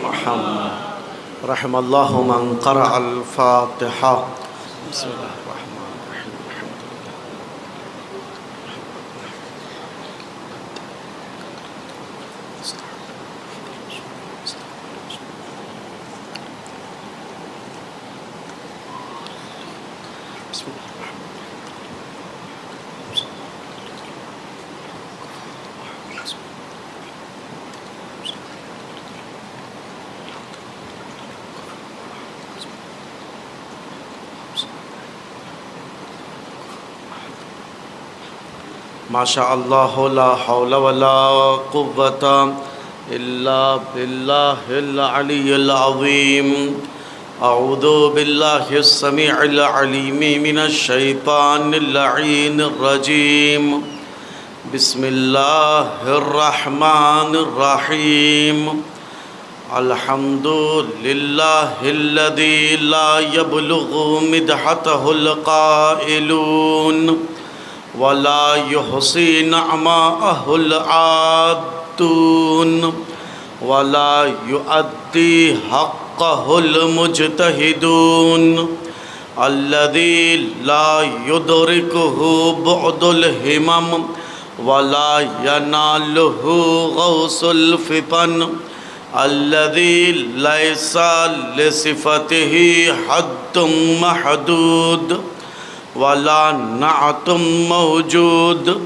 محمد رحم اللہ من قرأ الفاتحہ بسم اللہ الرحمن الرحیم ماشاء اللہ لا حول ولا قوة الا باللہ العلی العظیم اعوذ باللہ السمیع العلیم من الشیطان اللعین الرجیم بسم اللہ الرحمن الرحیم الحمد للہ الذی لا یبلغ مدحتہ القائلون ولا يحصي نعماءه العادون ولا يؤدي حقه المجتهدون الذي لا يدركه بعد الهمم ولا يناله غوص الفتن الذي ليس لصفته حد محدود ولا نعت موجود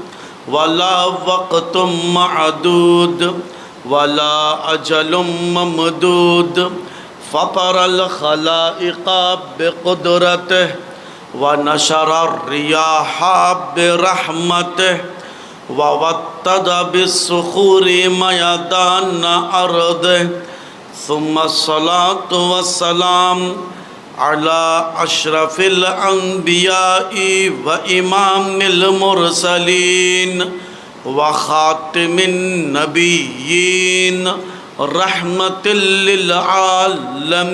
ولا وقت معدود ولا أجل ممدود فطر الخلائق بقدرته ونشر الرياح برحمته ووطد بالصخور ميدان أرضه ثم الصلاة والسلام على أشرف الأنبياء وإمام المرسلين وخاتم النبيين رحمة للعالمين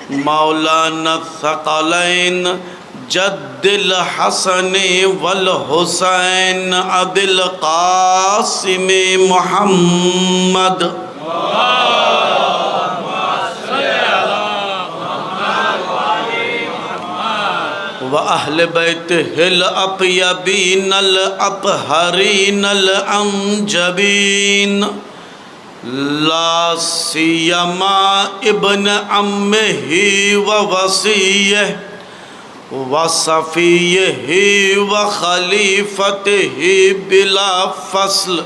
مولانا الثقلين جد الحسن والحسين أبي القاسم محمد وأهل بيته الأطيبين الأطهرين الأنجبين لا سيما ابن عمه ووصيه وصفيه وخليفته بلا فصل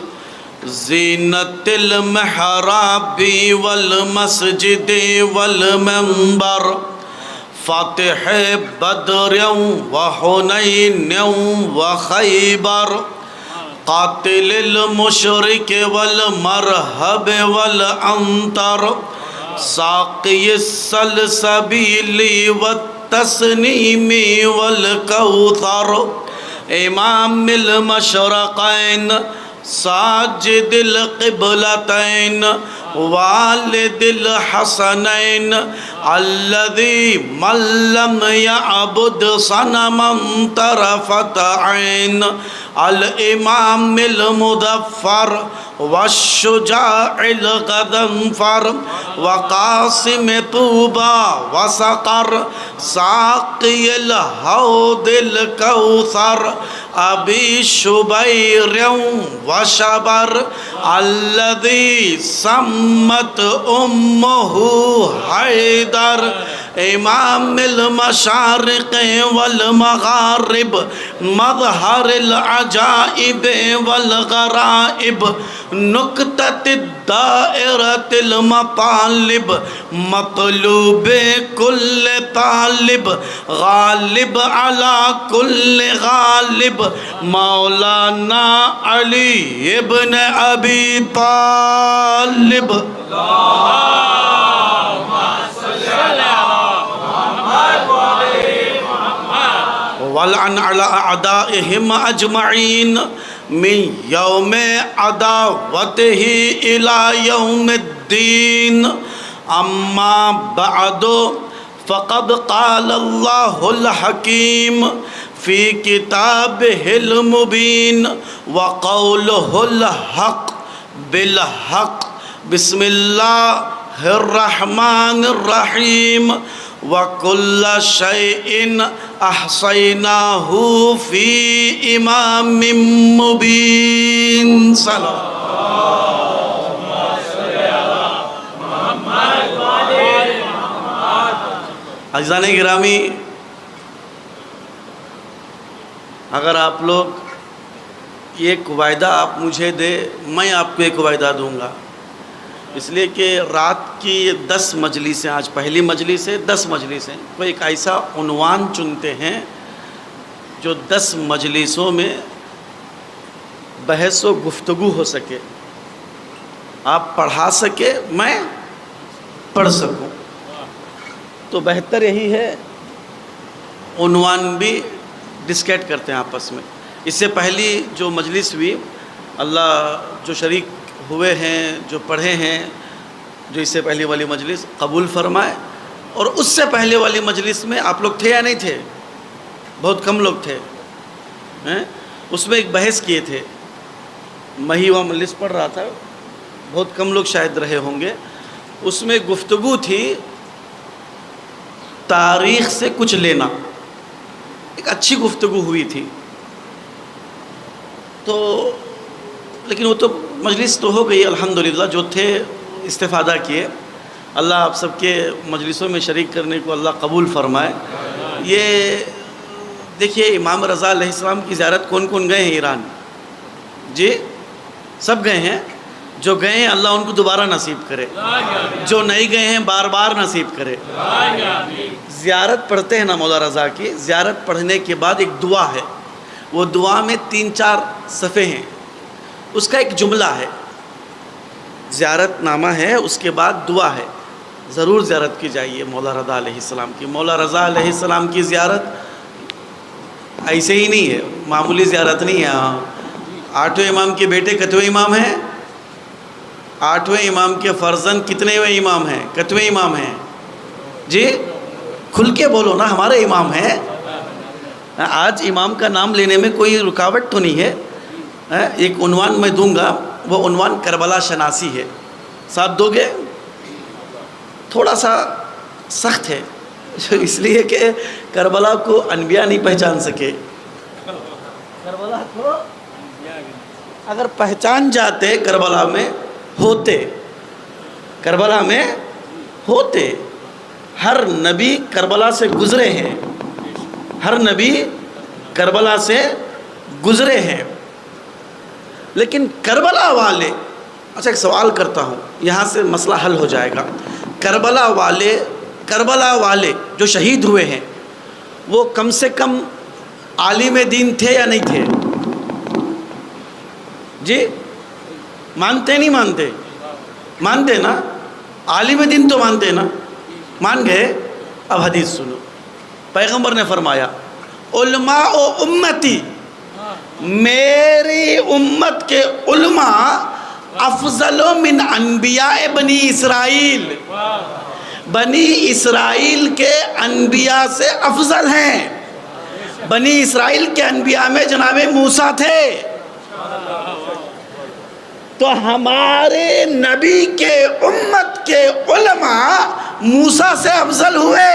زينة المحراب والمسجد والمنبر فاتح بدر وحنين وخيبر قاتل المشرك والمرهب والعنتر ساقي السلسبيل والتسنيم والكوثر إمام المشرقين ساجد القبلتين والد الحسنين الذي من لم يعبد صنما طرفة عين الإمام المظفر والشجاع الغضنفر وقاسم طوبى وسقر ساقي الحوض الكوثر أبي شبير وشبر الذي سمت أمه حيدر إمام المشارق والمغارب مظهر العجائب والغرائب نكتة الدائرة المطالب مطلوب كل طالب غالب على كل غالب مولانا علي بن أبي طالب ولعن على أعدائهم أجمعين من يوم عداوته إلى يوم الدين أما بعد فقد قال الله الحكيم في كتابه المبين وقوله الحق بالحق بسم الله الرحمن الرحیم وَكُلَّ شَيْءٍ أَحْصَيْنَاهُ فِي إِمَامٍ مُبِينٍ. عزیزان گرامی، اگر آپ لوگ ایک وعدہ آپ مجھے دے، میں آپ کو ایک وعدہ دوں گا، اس لیے کہ رات کی 10 مجلسیں، آج پہلی مجلس ہے، 10 مجلسیں، کوئی ایک ایسا عنوان چنتے ہیں جو 10 مجلسوں میں بحث و گفتگو ہو سکے، آپ پڑھا سکے، میں پڑھ سکوں، تو بہتر یہی ہے عنوان بھی ڈسکیٹ کرتے ہیں آپس میں. اس سے پہلی جو مجلس ہوئی، اللہ جو شریک ہوئے ہیں، جو پڑھے ہیں، جو اس سے پہلی والی مجلس قبول فرمائے. اور اس سے پہلے والی مجلس میں آپ لوگ تھے یا نہیں تھے؟ بہت کم لوگ تھے. اس میں ایک بحث کیے تھے، میں ہی وہاں مجلس پڑھ رہا تھا، بہت کم لوگ شاید رہے ہوں گے. اس میں گفتگو تھی تاریخ سے کچھ لینا. ایک اچھی گفتگو ہوئی تھی، تو لیکن وہ تو مجلس تو ہو گئی الحمدللہ. جو تھے استفادہ کیے. اللہ آپ سب کے مجلسوں میں شریک کرنے کو اللہ قبول فرمائے. یہ دیکھیے، امام رضا علیہ السلام کی زیارت کون کون گئے ہیں ایران؟ جی سب گئے ہیں. جو گئے ہیں اللہ ان کو دوبارہ نصیب کرے، جو نہیں گئے ہیں بار بار نصیب کرے. زیارت پڑھتے ہیں نا مولا رضا کی، زیارت پڑھنے کے بعد ایک دعا ہے، وہ دعا میں 3-4 صفحے ہیں. اس کا ایک جملہ ہے، زیارت نامہ ہے، اس کے بعد دعا ہے. ضرور زیارت کی جائیے مولا رضا علیہ السلام کی. مولا رضا علیہ السلام کی زیارت ایسے ہی نہیں ہے، معمولی زیارت نہیں ہے. 8ویں امام کے بیٹے کتویں امام ہیں؟ 8ویں امام کے فرزند کتنےویں امام ہیں؟ کتویں امام ہیں؟ جی کھل کے بولو نا، ہمارے امام ہیں. آج امام کا نام لینے میں کوئی رکاوٹ تو نہیں ہے. ایک عنوان میں دوں گا، وہ عنوان کربلا شناسی ہے. ساتھ دو گے؟ تھوڑا سا سخت ہے، اس لیے کہ کربلا کو انبیاء نہیں پہچان سکے. کربلا کو اگر پہچان جاتے، کربلا میں ہوتے، کربلا میں ہوتے. ہر نبی کربلا سے گزرے ہیں، ہر نبی کربلا سے گزرے ہیں. لیکن کربلا والے، اچھا ایک سوال کرتا ہوں، یہاں سے مسئلہ حل ہو جائے گا. کربلا والے جو شہید ہوئے ہیں، وہ کم سے کم عالم دین تھے یا نہیں تھے؟ جی مانتے نہیں مانتے؟ مانتے نا؟ عالم دین تو مانتے نا؟ مان گئے؟ اب حدیث سنو. پیغمبر نے فرمایا علماء و امتی، میری امت کے علماء افضل من انبیاء بنی اسرائیل، بنی اسرائیل کے انبیاء سے افضل ہیں. بنی اسرائیل کے انبیاء میں جناب موسیٰ تھے، تو ہمارے نبی کے امت کے علماء موسیٰ سے افضل ہوئے.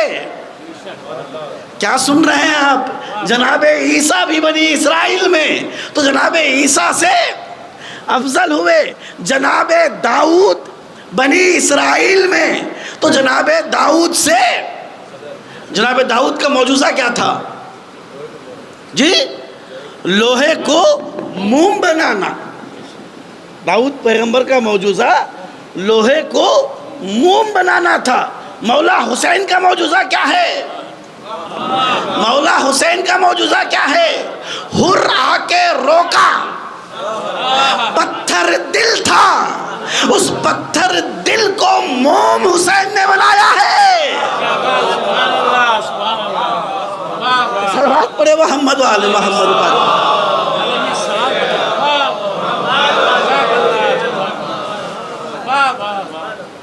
کیا سن رہے ہیں آپ؟ جناب عیسیٰ بھی بنی اسرائیل میں، تو جناب عیسیٰ سے افضل ہوئے. جناب داؤد بنی اسرائیل میں، تو جناب داؤد سے، جناب داؤد کا معجزہ کیا تھا؟ جی لوہے کو موم بنانا. داؤد پیغمبر کا معجزہ لوہے کو موم بنانا تھا. مولا حسین کا معجزہ کیا ہے؟ مولا حسین کا معجزہ کیا ہے؟ ہر آ کے روکا، پتھر دل تھا، اس پتھر دل کو موم حسین نے بنایا ہے. صلوات پڑھے محمد و آل محمد پڑھے.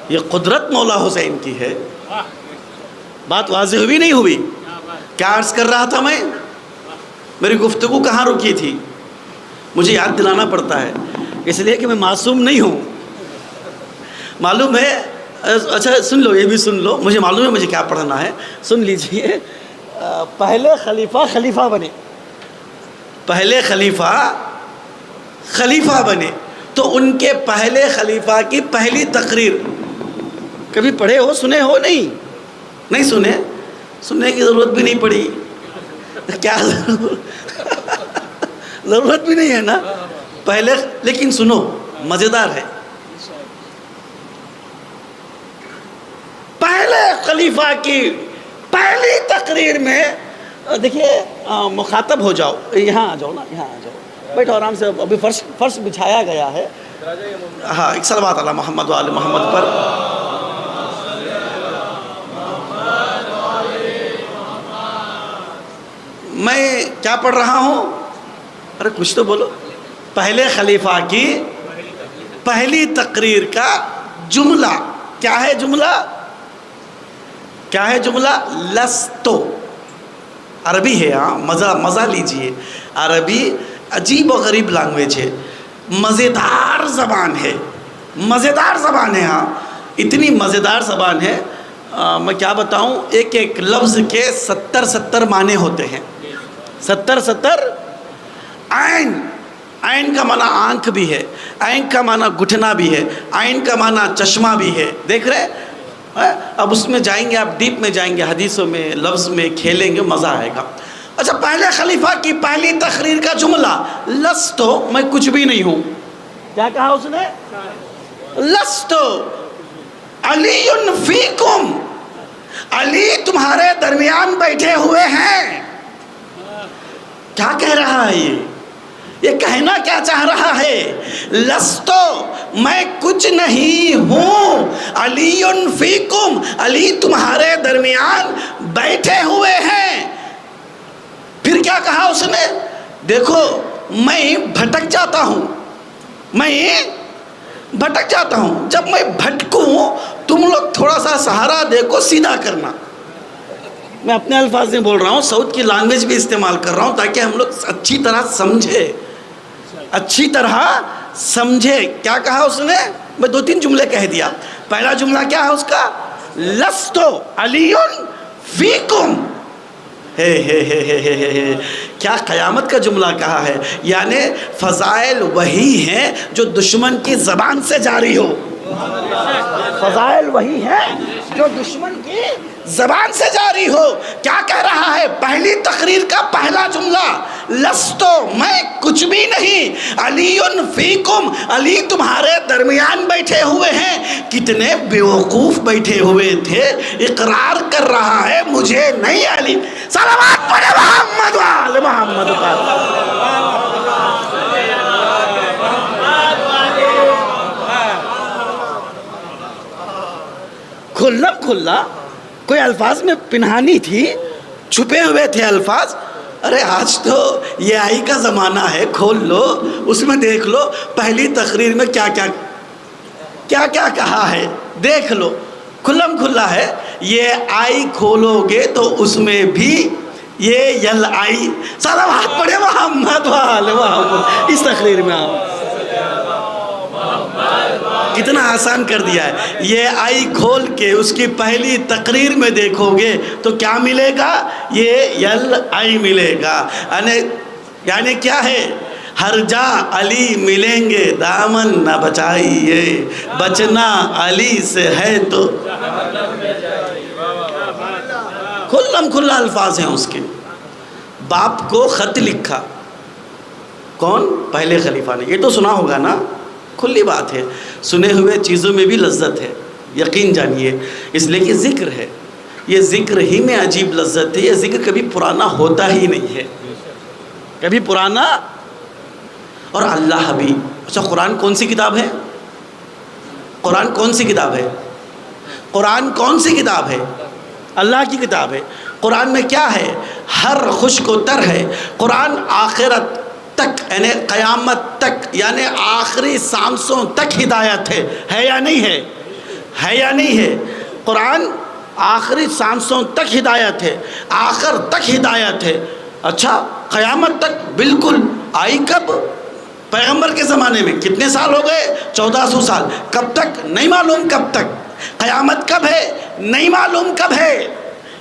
یہ قدرت مولا حسین کی ہے. بات واضح ہوئی نہیں ہوئی؟ کیا عرض کر رہا تھا میں؟ میری گفتگو کہاں رکی تھی؟ مجھے یاد دلانا پڑتا ہے، اس لیے کہ میں معصوم نہیں ہوں. معلوم ہے اچھا سن لو، یہ بھی سن لو، مجھے معلوم ہے مجھے کیا پڑھنا ہے، سن لیجئے. پہلے خلیفہ بنے، پہلے خلیفہ بنے تو ان کے پہلے خلیفہ کی پہلی تقریر کبھی پڑھے ہو، سنے ہو؟ نہیں سنے، سننے کی ضرورت بھی نہیں پڑی. کیا ضرورت بھی نہیں ہے نا پہلے، لیکن سنو مزیدار ہے. پہلے خلیفہ کی پہلی تقریر میں دیکھیے، مخاطب ہو جاؤ، یہاں آ جاؤ نا، یہاں آ جاؤ، بیٹھو آرام سے. ابھی فرش بچھایا گیا ہے. ہاں، ایک صلوات علی محمد و آل محمد پر. میں کیا پڑھ رہا ہوں؟ ارے کچھ تو بولو. پہلے خلیفہ کی پہلی تقریر کا جملہ کیا ہے؟ کیا ہے جملہ؟ لستو. عربی ہے، ہاں، مزہ لیجئے. عربی عجیب و غریب لینگویج ہے، مزیدار زبان ہے، ہاں، اتنی مزیدار زبان ہے. میں کیا بتاؤں، ایک لفظ کے 70 معنی ہوتے ہیں. 70. عین کا معنی آنکھ بھی ہے، عین کا معنی گھٹنا بھی ہے، عین کا معنی چشمہ بھی ہے. دیکھ رہے؟ اب اس میں جائیں گے، آپ ڈیپ میں جائیں گے، حدیثوں میں، لفظ میں کھیلیں گے، مزہ آئے گا. اچھا، پہلے خلیفہ کی پہلی تقریر کا جملہ لستو، میں کچھ بھی نہیں ہوں. کیا کہا اس نے؟ لستو علی فیکم، علی تمہارے درمیان بیٹھے ہوئے ہیں. کیا کہہ رہا ہے یہ کہنا کیا چاہ رہا ہے؟ لستو، میں کچھ نہیں ہوں، علی فیکم، علی تمہارے درمیان بیٹھے ہوئے ہیں. پھر کیا کہا اس نے؟ دیکھو میں بھٹک جاتا ہوں، جب میں بھٹکوں تم لوگ تھوڑا سا سہارا دے کو سیدھا کرنا. میں اپنے الفاظ میں بول رہا ہوں، ساؤتھ کی لینگویج بھی استعمال کر رہا ہوں تاکہ ہم لوگ اچھی طرح سمجھے. کیا کہا اس نے؟ میں 2-3 جملے کہہ دیا. پہلا جملہ کیا ہے اس کا؟ لستو علی فیکم. کیا قیامت کا جملہ کہا ہے. یعنی فضائل وہی ہیں جو دشمن کی زبان سے جاری ہو. فضائل وہی ہیں جو دشمن کی زبان سے جاری ہو. کیا کہہ رہا ہے؟ پہلی تقریر کا پہلا جملہ لستو، میں کچھ بھی نہیں، علی فیکم، علی تمہارے درمیان بیٹھے ہوئے ہیں. کتنے بیوقوف بیٹھے ہوئے تھے. اقرار کر رہا ہے مجھے نہیں علی. صلوات پڑھے محمد وآل محمد پر. کھلا کوئی الفاظ میں پنہانی تھی، چھپے ہوئے تھے الفاظ. ارے آج تو یہ آئی کا زمانہ ہے، کھول لو، اس میں دیکھ لو پہلی تقریر میں کیا کہا ہے، دیکھ لو، کھلا ہے. یہ آئی کھولو گے تو اس میں بھی یہ یل آئی. صلوات پڑھے محمد وآل محمد. اس تقریر میں آؤ، کتنا آسان کر دیا ہے. یہ آئی کھول کے اس کی پہلی تقریر میں دیکھو گے تو کیا ملے گا؟ یہ یل آئی ملے گا. یعنی کیا ہے؟ ہر جا علی ملیں گے، دامن نہ بچائیے، بچنا علی سے ہے تو. کھلا الفاظ ہیں اس کے. باپ کو خط لکھا کون؟ پہلے خلیفہ نے. یہ تو سنا ہوگا نا، کھلی بات ہے. سنے ہوئے چیزوں میں بھی لذت ہے، یقین جانیے، اس لیے کہ ذکر ہے. یہ ذکر ہی میں عجیب لذت ہے. یہ ذکر کبھی پرانا ہوتا ہی نہیں ہے، کبھی پرانا. اور اللہ بھی. اچھا، قرآن کون سی کتاب ہے؟ قرآن کون سی کتاب ہے؟ اللہ کی کتاب ہے. قرآن میں کیا ہے؟ ہر خشک و تر ہے. قرآن آخرت تک، یعنی قیامت تک، یعنی آخری سانسوں تک ہدایت ہے یا نہیں ہے؟ قرآن آخری سانسوں تک ہدایت ہے، آخر تک ہدایت ہے. اچھا، قیامت تک بالکل. آئی کب؟ پیغمبر کے زمانے میں. کتنے سال ہو گئے؟ 1400 سال. کب تک؟ نہیں معلوم کب تک. قیامت کب ہے نہیں معلوم کب ہے،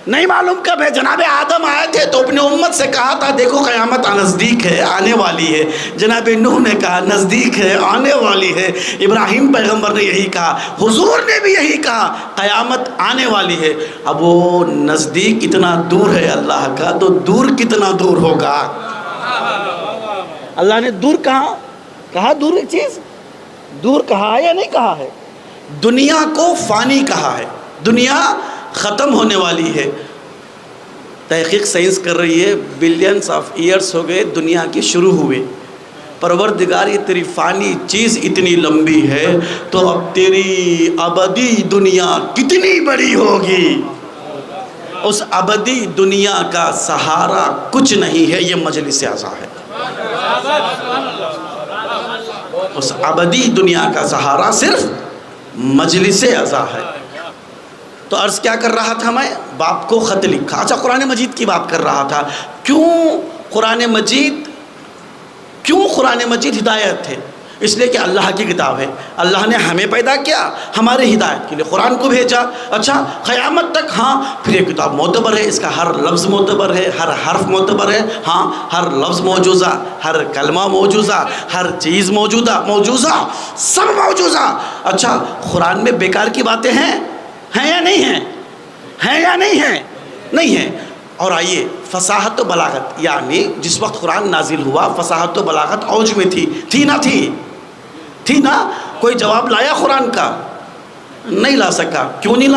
نہیں معلوم کب ہے۔ جناب آدم آئے تھے تو اپنی امت سے کہا تھا دیکھو قیامت نزدیک ہے، آنے والی ہے۔ جناب نوح نے کہا نزدیک ہے، آنے والی ہے۔ ابراہیم پیغمبر نے یہی کہا، حضور نے بھی یہی کہا قیامت آنے والی ہے۔ اب وہ نزدیک اتنا دور ہے اللہ کا، تو دور کتنا دور ہوگا؟ اللہ نے دور کہا دور ایک چیز دور کہا ہے یا نہیں کہا ہے؟ دنیا کو فانی کہا ہے، دنیا ختم ہونے والی ہے۔ تحقیق سائنس کر رہی ہے، بلینز آف ایئرس ہو گئے دنیا کی شروع ہوئے۔ پروردگار یہ تیری فانی چیز اتنی لمبی ہے تو اب تیری ابدی دنیا کتنی بڑی ہوگی؟ اس ابدی دنیا کا سہارا کچھ نہیں ہے، یہ مجلس اعزا ہے۔ اس ابدی دنیا کا سہارا صرف مجلس اعزا ہے۔ تو عرض کیا کر رہا تھا میں؟ باپ کو خط لکھا۔ اچھا قرآن مجید کی بات کر رہا تھا۔ کیوں قرآن مجید ہدایت ہے؟ اس لیے کہ اللہ کی کتاب ہے، اللہ نے ہمیں پیدا کیا ہمارے ہدایت کے لیے، قرآن کو بھیجا۔ اچھا قیامت تک ہاں پھر یہ کتاب معتبر ہے، اس کا ہر لفظ معتبر ہے، ہر حرف معتبر ہے، ہاں ہر لفظ موجوزہ، ہر کلمہ موجوزہ، ہر چیز موجودہ سب موجوزہ۔ اچھا قرآن میں بیکار کی باتیں ہیں یا نہیں ہیں؟ ہیں یا نہیں ہیں؟ نہیں ہیں۔ اور آئیے فصاحت و بلاغت، یعنی جس وقت قرآن نازل ہوا فصاحت و بلاغت اوج میں تھی نا؟ کوئی جواب لایا قرآن کا؟ نہیں لا سکا۔ کیوں نہیں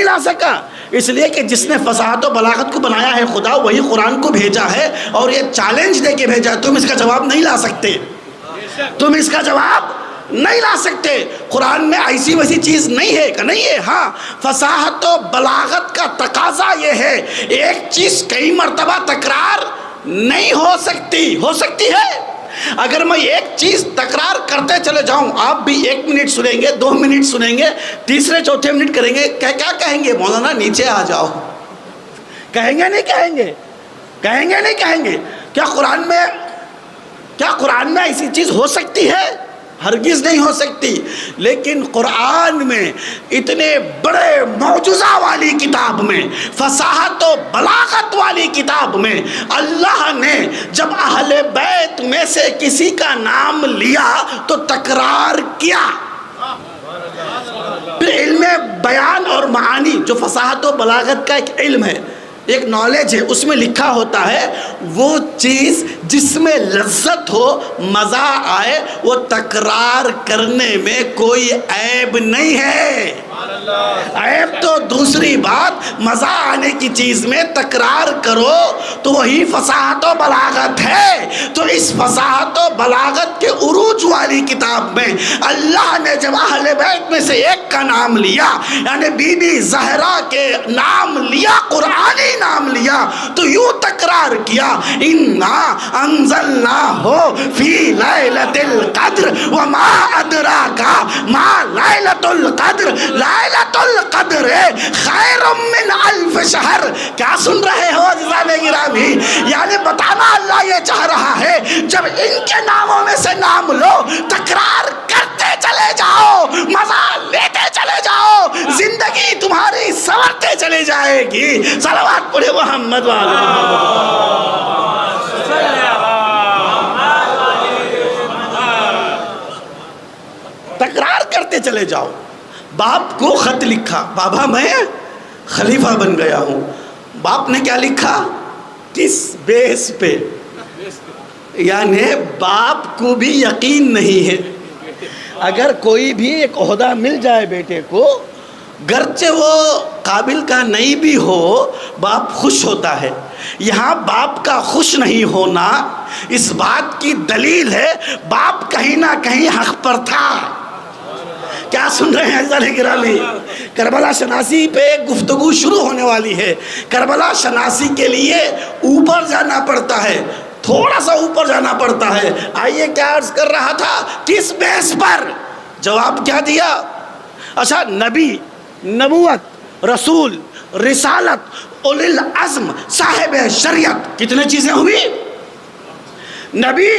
لا سکا؟ اس لیے کہ جس نے فصاحت و بلاغت کو بنایا ہے خدا، وہی قرآن کو بھیجا ہے اور یہ چیلنج دے کے بھیجا ہے، تم اس کا جواب نہیں لا سکتے، تم اس کا جواب نہیں لا سکتے۔ قرآن میں ایسی ویسی چیز نہیں ہے کہ نہیں ہے۔ ہاں فصاحت و بلاغت کا تقاضا یہ ہے ایک چیز کئی مرتبہ تکرار نہیں ہو سکتی ہے۔ اگر میں ایک چیز تکرار کرتے چلے جاؤں، آپ بھی 1 منٹ سنیں گے، 2 منٹ سنیں گے، تیسرے چوتھے منٹ کریں گے، کیا کہیں گے؟ مولانا نیچے آ جاؤ، کہیں گے نہیں کہیں گے؟ کیا قرآن میں ایسی چیز ہو سکتی ہے؟ ہرگز نہیں ہو سکتی۔ لیکن قرآن میں اتنے بڑے معجزہ والی کتاب میں، فصاحت و بلاغت والی کتاب میں، اللہ نے جب اہل بیت میں سے کسی کا نام لیا تو تکرار کیا۔ پھر علم بیان اور معانی، جو فصاحت و بلاغت کا ایک علم ہے، ایک نالج ہے، اس میں لکھا ہوتا ہے وہ چیز جس میں لذت ہو، مزہ آئے، وہ تکرار کرنے میں کوئی عیب نہیں ہے۔ عیب تو دوسری بات، مزہ آنے کی چیز میں تکرار کرو تو وہی فصاحت و بلاغت ہے۔ تو اس فصاحت و بلاغت کے عروج والی کتاب میں اللہ نے جب اہل بیت میں سے ایک کا نام لیا، یعنی بی بی زہرا کے نام لیا، قرآنی نام لیا، تو یوں تکرار کیا، اِنَّا أَنزَلْنَاهُ فِي لَيْلَةِ الْقَدْرِ وَمَا أَدْرَاكَ مَا لَيْلَةُ الْقَدْرِ لَيْلَةُ الْقَدْرِ خَيْرٌ مِّنْ أَلْفِ شَهْرٍ۔ کیا سن رہے ہو عزیزان گرامی؟ یعنی بتانا اللہ یہ چاہ رہا ہے جب ان کے ناموں میں سے نام لو، تکرار کرتے چلے جاؤ، مزہ لیتے چلے جاؤ، زندگی تمہاری سنورتے چلے جائے گی۔ صلوات پڑھے محمد تکرار کرتے چلے جاؤ۔ باپ کو خط لکھا، بابا میں خلیفہ بن گیا ہوں۔ باپ نے کیا لکھا؟ کس بیس پہ؟ یعنی باپ کو بھی یقین نہیں ہے، اگر کوئی بھی ایک عہدہ مل جائے بیٹے کو، گرچہ وہ قابل کا نہیں بھی ہو، باپ خوش ہوتا ہے۔ یہاں باپ کا خوش نہیں ہونا اس بات کی دلیل ہے باپ کہیں نہ کہیں حق پر تھا۔ کیا سن رہے ہیں عزیزان گرامی؟ کربلا شناسی پہ گفتگو شروع ہونے والی ہے۔ کربلا شناسی کے لیے اوپر جانا پڑتا ہے، تھوڑا سا اوپر جانا پڑتا ہے۔ آئیے کیا عرض کر رہا تھا؟ کس بیس پر؟ جواب کیا دیا؟ اچھا نبی، نبوت، رسول، رسالت، اولی العزم، صاحب شریعت، کتنے چیزیں ہوئی؟ نبی،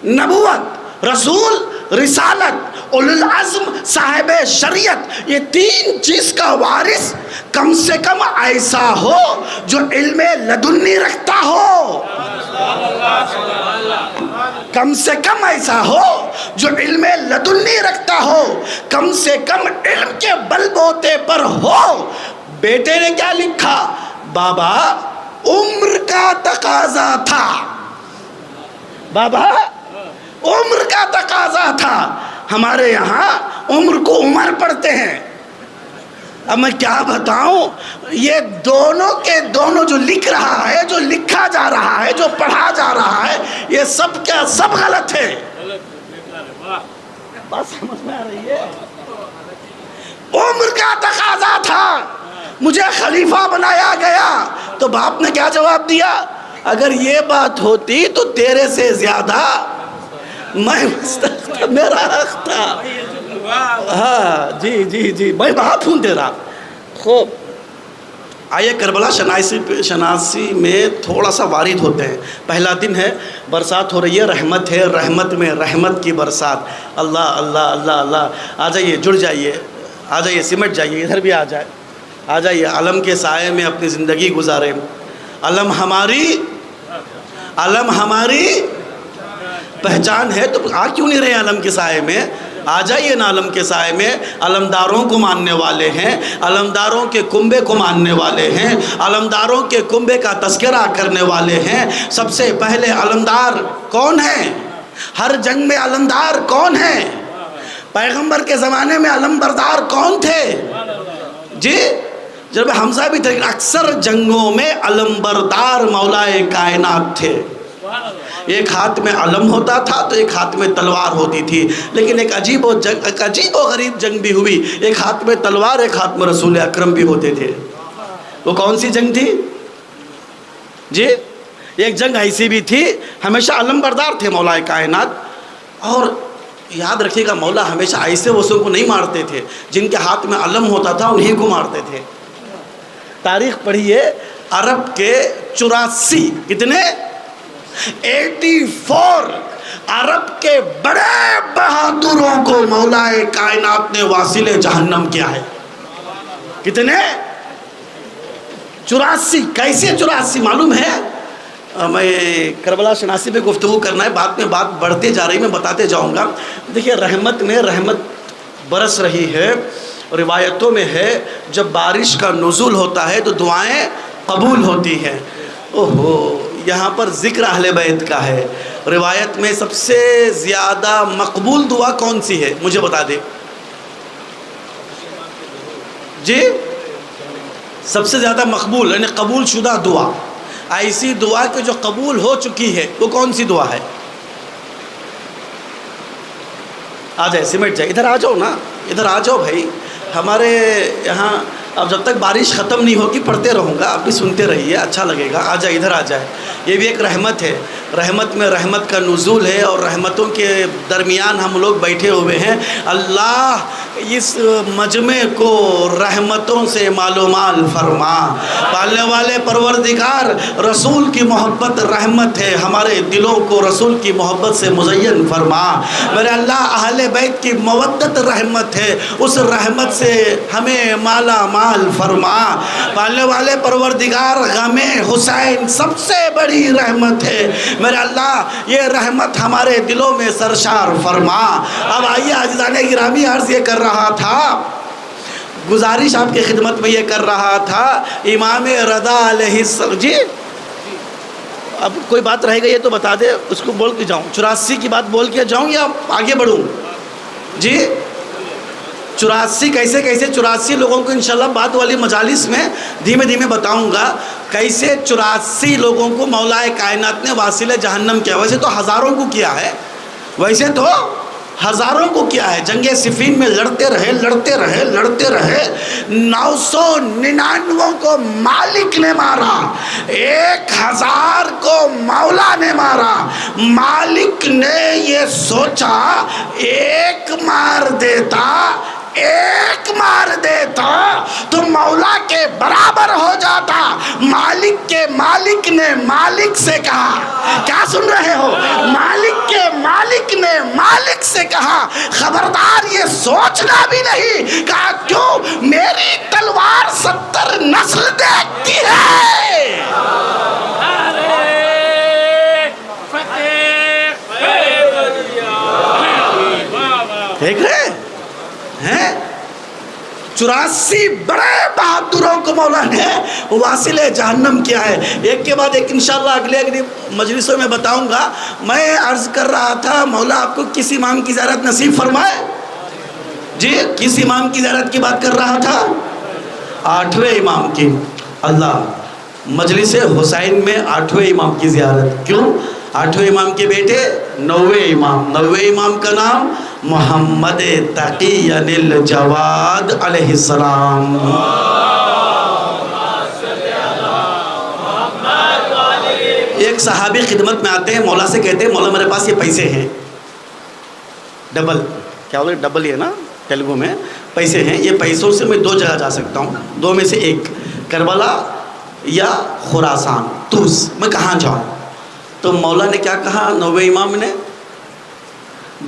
نبوت، رسول، رسالت، اولو العزم، صاحب شریعت، یہ تین چیز کا وارث کم سے کم ایسا ہو جو علم لدنی رکھتا ہو، کم سے کم ایسا ہو جو علم لدنی رکھتا ہو، کم سے کم علم کے بل بوتے پر ہو۔ بیٹے نے کیا لکھا؟ بابا عمر کا تقاضا تھا، بابا عمر کا تقاضا تھا۔ ہمارے یہاں عمر کو عمر پڑھتے ہیں۔ اب میں کیا بتاؤں، یہ دونوں کے دونوں جو لکھ رہا ہے، جو لکھا جا رہا ہے، جو پڑھا جا رہا ہے، یہ سب کیا سب غلط ہے۔ بات سمجھ میں آ رہی ہے؟ عمر کا تقاضا تھا، مجھے خلیفہ بنایا گیا، تو باپ نے کیا جواب دیا؟ اگر یہ بات ہوتی تو تیرے سے زیادہ میں مستحق تھا، میرا حق تھا۔ ہاں جی جی جی، میں باپ ہوں تیرا۔ خوب آئیے کربلا شناسی میں تھوڑا سا وارد ہوتے ہیں۔ پہلا دن ہے، برسات ہو رہی ہے، رحمت ہے، رحمت میں رحمت کی برسات۔ اللہ اللہ اللہ اللہ، آ جائیے، جڑ جائیے، آ جائیے، سمٹ جائیے، ادھر بھی آ جائے، آ جائیے، علم کے سائے میں اپنی زندگی گزارے۔ علم ہماری پہچان ہے، تو آ کیوں نہیں رہے علم کے سائے میں؟ آ جائیے نا علم کے سائے میں۔ علمداروں کو ماننے والے ہیں، علمداروں کے کنبے کو ماننے والے ہیں، علمداروں کے کنبے کا تذکرہ کرنے والے ہیں۔ سب سے پہلے علمدار کون ہیں؟ ہر جنگ میں علمدار کون ہیں؟ پیغمبر کے زمانے میں علم بردار کون تھے؟ جی جب حمزہ بھی تھے، اکثر جنگوں میں علم بردار مولا کائنات تھے۔ ایک ہاتھ میں علم ہوتا تھا تو ایک ہاتھ میں تلوار ہوتی تھی، لیکن ایک عجیب و غریب جنگ بھی ہوئی، ایک ہاتھ میں تلوار، ایک ہاتھ میں رسول اکرم بھی ہوتے تھے۔ وہ کون سی جنگ تھی؟ جی ایک جنگ ایسی بھی تھی، ہمیشہ علم بردار تھے مولا کائنات۔ اور یاد رکھیے گا، مولا ہمیشہ ایسے وسوں کو نہیں مارتے تھے، جن کے ہاتھ میں علم ہوتا تھا انہیں کو مارتے تھے۔ تاریخ پڑھیے، عرب کے 84 کتنے 84 عرب کے بڑے بہادروں کو مولا کائنات نے واصل جہنم کیا ہے۔ کتنے؟ 84۔ کیسے 84 معلوم ہے؟ میں کربلا شناسی پہ گفتگو کرنا ہے، بعد میں بات بڑھتے جا رہی، میں بتاتے جاؤں گا۔ دیکھیے رحمت میں رحمت برس رہی ہے، روایتوں میں ہے جب بارش کا نزول ہوتا ہے تو دعائیں قبول ہوتی ہیں۔ اوہو، یہاں پر ذکر اہل بیت کا ہے۔ روایت میں سب سے زیادہ مقبول دعا کون سی ہے؟ مجھے بتا دے جی۔ سب سے زیادہ مقبول یعنی قبول شدہ دعا، ایسی دعا کہ جو قبول ہو چکی ہے، وہ کون سی دعا ہے؟ آ جائے، سمٹ جائے، ادھر آ جاؤ نا، ادھر آ جاؤ بھائی۔ ہمارے یہاں اب جب تک بارش ختم نہیں ہوگی پڑھتے رہوں گا، آپ بھی سنتے رہیے، اچھا لگے گا۔ آ جائے، ادھر آ جائے۔ یہ بھی ایک رحمت ہے، رحمت میں رحمت کا نزول ہے، اور رحمتوں کے درمیان ہم لوگ بیٹھے ہوئے ہیں۔ اللہ اس مجمع کو رحمتوں سے مالو مال فرما۔ پالنے والے پروردگار، رسول کی محبت رحمت ہے، ہمارے دلوں کو رسول کی محبت سے مزین فرما۔ میرے اللہ اہل بیت کی مودت رحمت ہے، اس رحمت سے ہمیں مالا مال فرما۔ پالنے والے پروردگار، غم حسین سب سے بڑی رحمت ہے، میرے اللہ یہ رحمت ہمارے دلوں میں سرشار فرما۔ اب آئیے عزیزان گرامی، عرض یہ کر رہا تھا، گزارش آپ کی خدمت میں یہ کر رہا تھا، امام رضا علیہ السلام۔ جی اب کوئی بات رہ گئی ہے تو بتا دے، اس کو بول کے جاؤں، 84 کی بات بول کے جاؤں یا آگے بڑھوں؟ جی 84 کیسے 84 لوگوں کو انشاءاللہ بعد والی مجالس میں دھیمے دھیمے بتاؤں گا کیسے 84 لوگوں کو مولا کائنات نے واصل جہنم کیا۔ ویسے تو ہزاروں کو کیا ہے، ویسے تو ہزاروں کو کیا ہے۔ جنگ صفین میں لڑتے رہے 999 کو مالک نے مارا، 1000 کو مولا نے مارا۔ مالک نے یہ سوچا ایک مار دیتا ایک مار دیتا تو مولا کے برابر ہو جاتا. مالک کے مالک نے مالک سے کہا، کیا سن رہے ہو؟ مالک کے مالک نے مالک سے کہا خبردار یہ سوچنا بھی نہیں. کہا کیوں؟ میری تلوار 70 نسل دیکھتی ہے. دیکھ رہے ہیں 84 بڑے بہادروں کو مولا نے واصل جہنم کیا ہے. ایک کے بعد ایک انشاءاللہ اگلی مجلسوں میں بتاؤں گا. میں عرض کر رہا تھا مولا آپ کو کس امام کی زیارت نصیب فرمائے؟ جی کس امام کی زیارت کی بات کر رہا تھا؟ 8ویں امام کی. اللہ مجلس حسین میں 8ویں امام کی زیارت. کیوں؟ 8ویں امام کے بیٹے 9ویں امام. 9ویں امام کا نام محمد تقی الجواد علیہ السلام. ایک صحابی خدمت میں آتے ہیں، مولا سے کہتے ہیں مولا میرے پاس یہ پیسے ہیں ڈبل، کیا بولے ڈبل یہ نا تیلگو میں پیسے ہیں، یہ پیسوں سے میں 2 جگہ جا سکتا ہوں، 2 میں سے ایک کربلا یا خراسان، توس، میں کہاں جاؤں؟ تو مولا نے کیا کہا 9ویں امام نے؟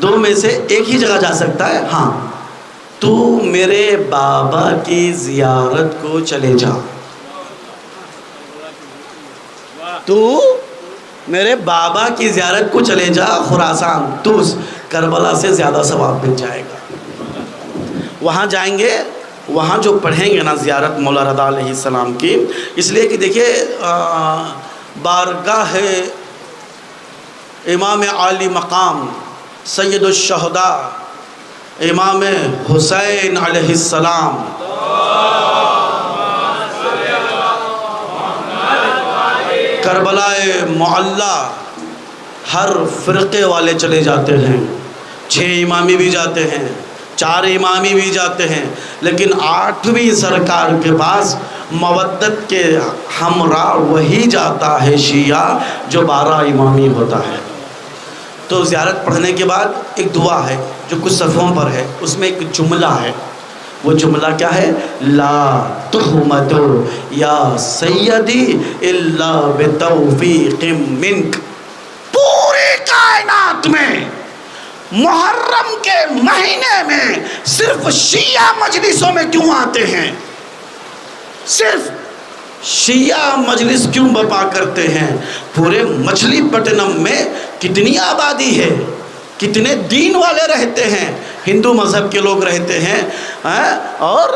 2 میں سے ایک ہی جگہ جا سکتا ہے. ہاں تو میرے بابا کی زیارت کو چلے جا. تو میرے بابا کی زیارت کو چلے جا، خراسان توس، کربلا سے زیادہ ثواب مل جائے گا. وہاں جائیں گے، وہاں جو پڑھیں گے نا زیارت مولا رضا علیہ السلام کی، اس لیے کہ دیکھیے بارگاہ امام عالی مقام سید الشہداء امام حسین علیہ السلام کربلا معلی ہر فرقے والے چلے جاتے ہیں. 6 امامی بھی جاتے ہیں، 4 امامی بھی جاتے ہیں، لیکن 8ویں سرکار کے پاس مودت کے ہمراہ وہی جاتا ہے شیعہ جو 12 امامی ہوتا ہے. تو زیارت پڑھنے کے بعد ایک دعا ہے جو کچھ صفحوں پر ہے، اس میں ایک جملہ ہے. وہ جملہ کیا ہے؟ لا تحمد یا سیدی الا بتوفیق منک. پوری کائنات میں محرم کے مہینے میں صرف شیعہ مجلسوں میں کیوں آتے ہیں؟ صرف شیعہ مجلس کیوں برپا کرتے ہیں؟ پورے مچھلی پٹنم میں کتنی آبادی ہے، کتنے دین والے رہتے ہیں، ہندو مذہب کے لوگ رہتے ہیں اور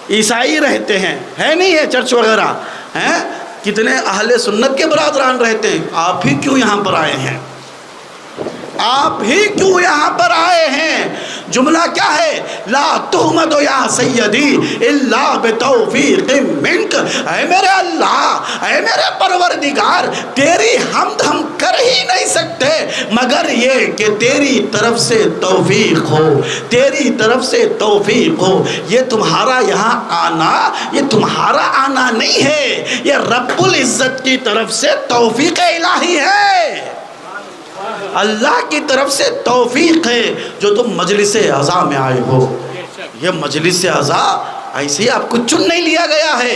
عیسائی رہتے ہیں، ہے نہیں ہے چرچ وغیرہ ہیں، کتنے اہل سنت کے برادران رہتے ہیں. آپ ہی کیوں یہاں پر آئے ہیں؟ آپ ہی کیوں یہاں پر آئے ہیں؟ جملہ کیا ہے؟ لا تحمد یا سیدی الا بتوفیق منک. اے میرے اللہ، اے میرے پروردگار، تیری حمد ہم کر ہی نہیں سکتے مگر یہ کہ تیری طرف سے توفیق ہو، تیری طرف سے توفیق ہو. یہ تمہارا یہاں آنا، یہ تمہارا آنا نہیں ہے، یہ رب العزت کی طرف سے توفیق الہی ہے. اللہ کی طرف سے توفیق ہے جو تم مجلس عزا میں آئے ہو. یہ مجلس عزا ایسے آپ کو چن نہیں لیا گیا ہے.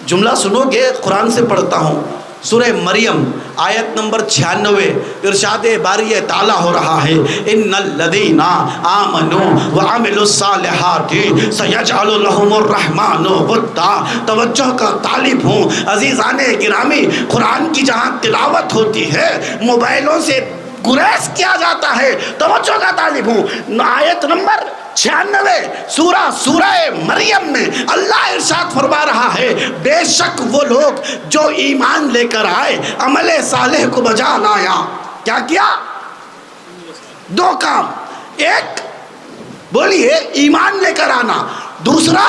جملہ سنو گے، قرآن سے پڑھتا ہوں، سورہ مریم آیت نمبر 96، ارشاد باری تعالیٰ ہو رہا ہے ان الذین آمنوا وعملوا الصالحات سیجعل لهم الرحمن ودا. توجہ کا طالب ہوں عزیزان گرامی، قرآن کی جہاں تلاوت ہوتی ہے موبائلوں سے گریز کیا جاتا ہے. توجہ کا طالب ہوں، آیت نمبر 96 سورہ مریم میں اللہ ارشاد فرما رہا ہے بے شک وہ لوگ جو ایمان لے کر آئے، عمل صالح کو بجا لایا. کیا کیا؟ 2 کام. ایک بولیے ایمان لے کر آنا، دوسرا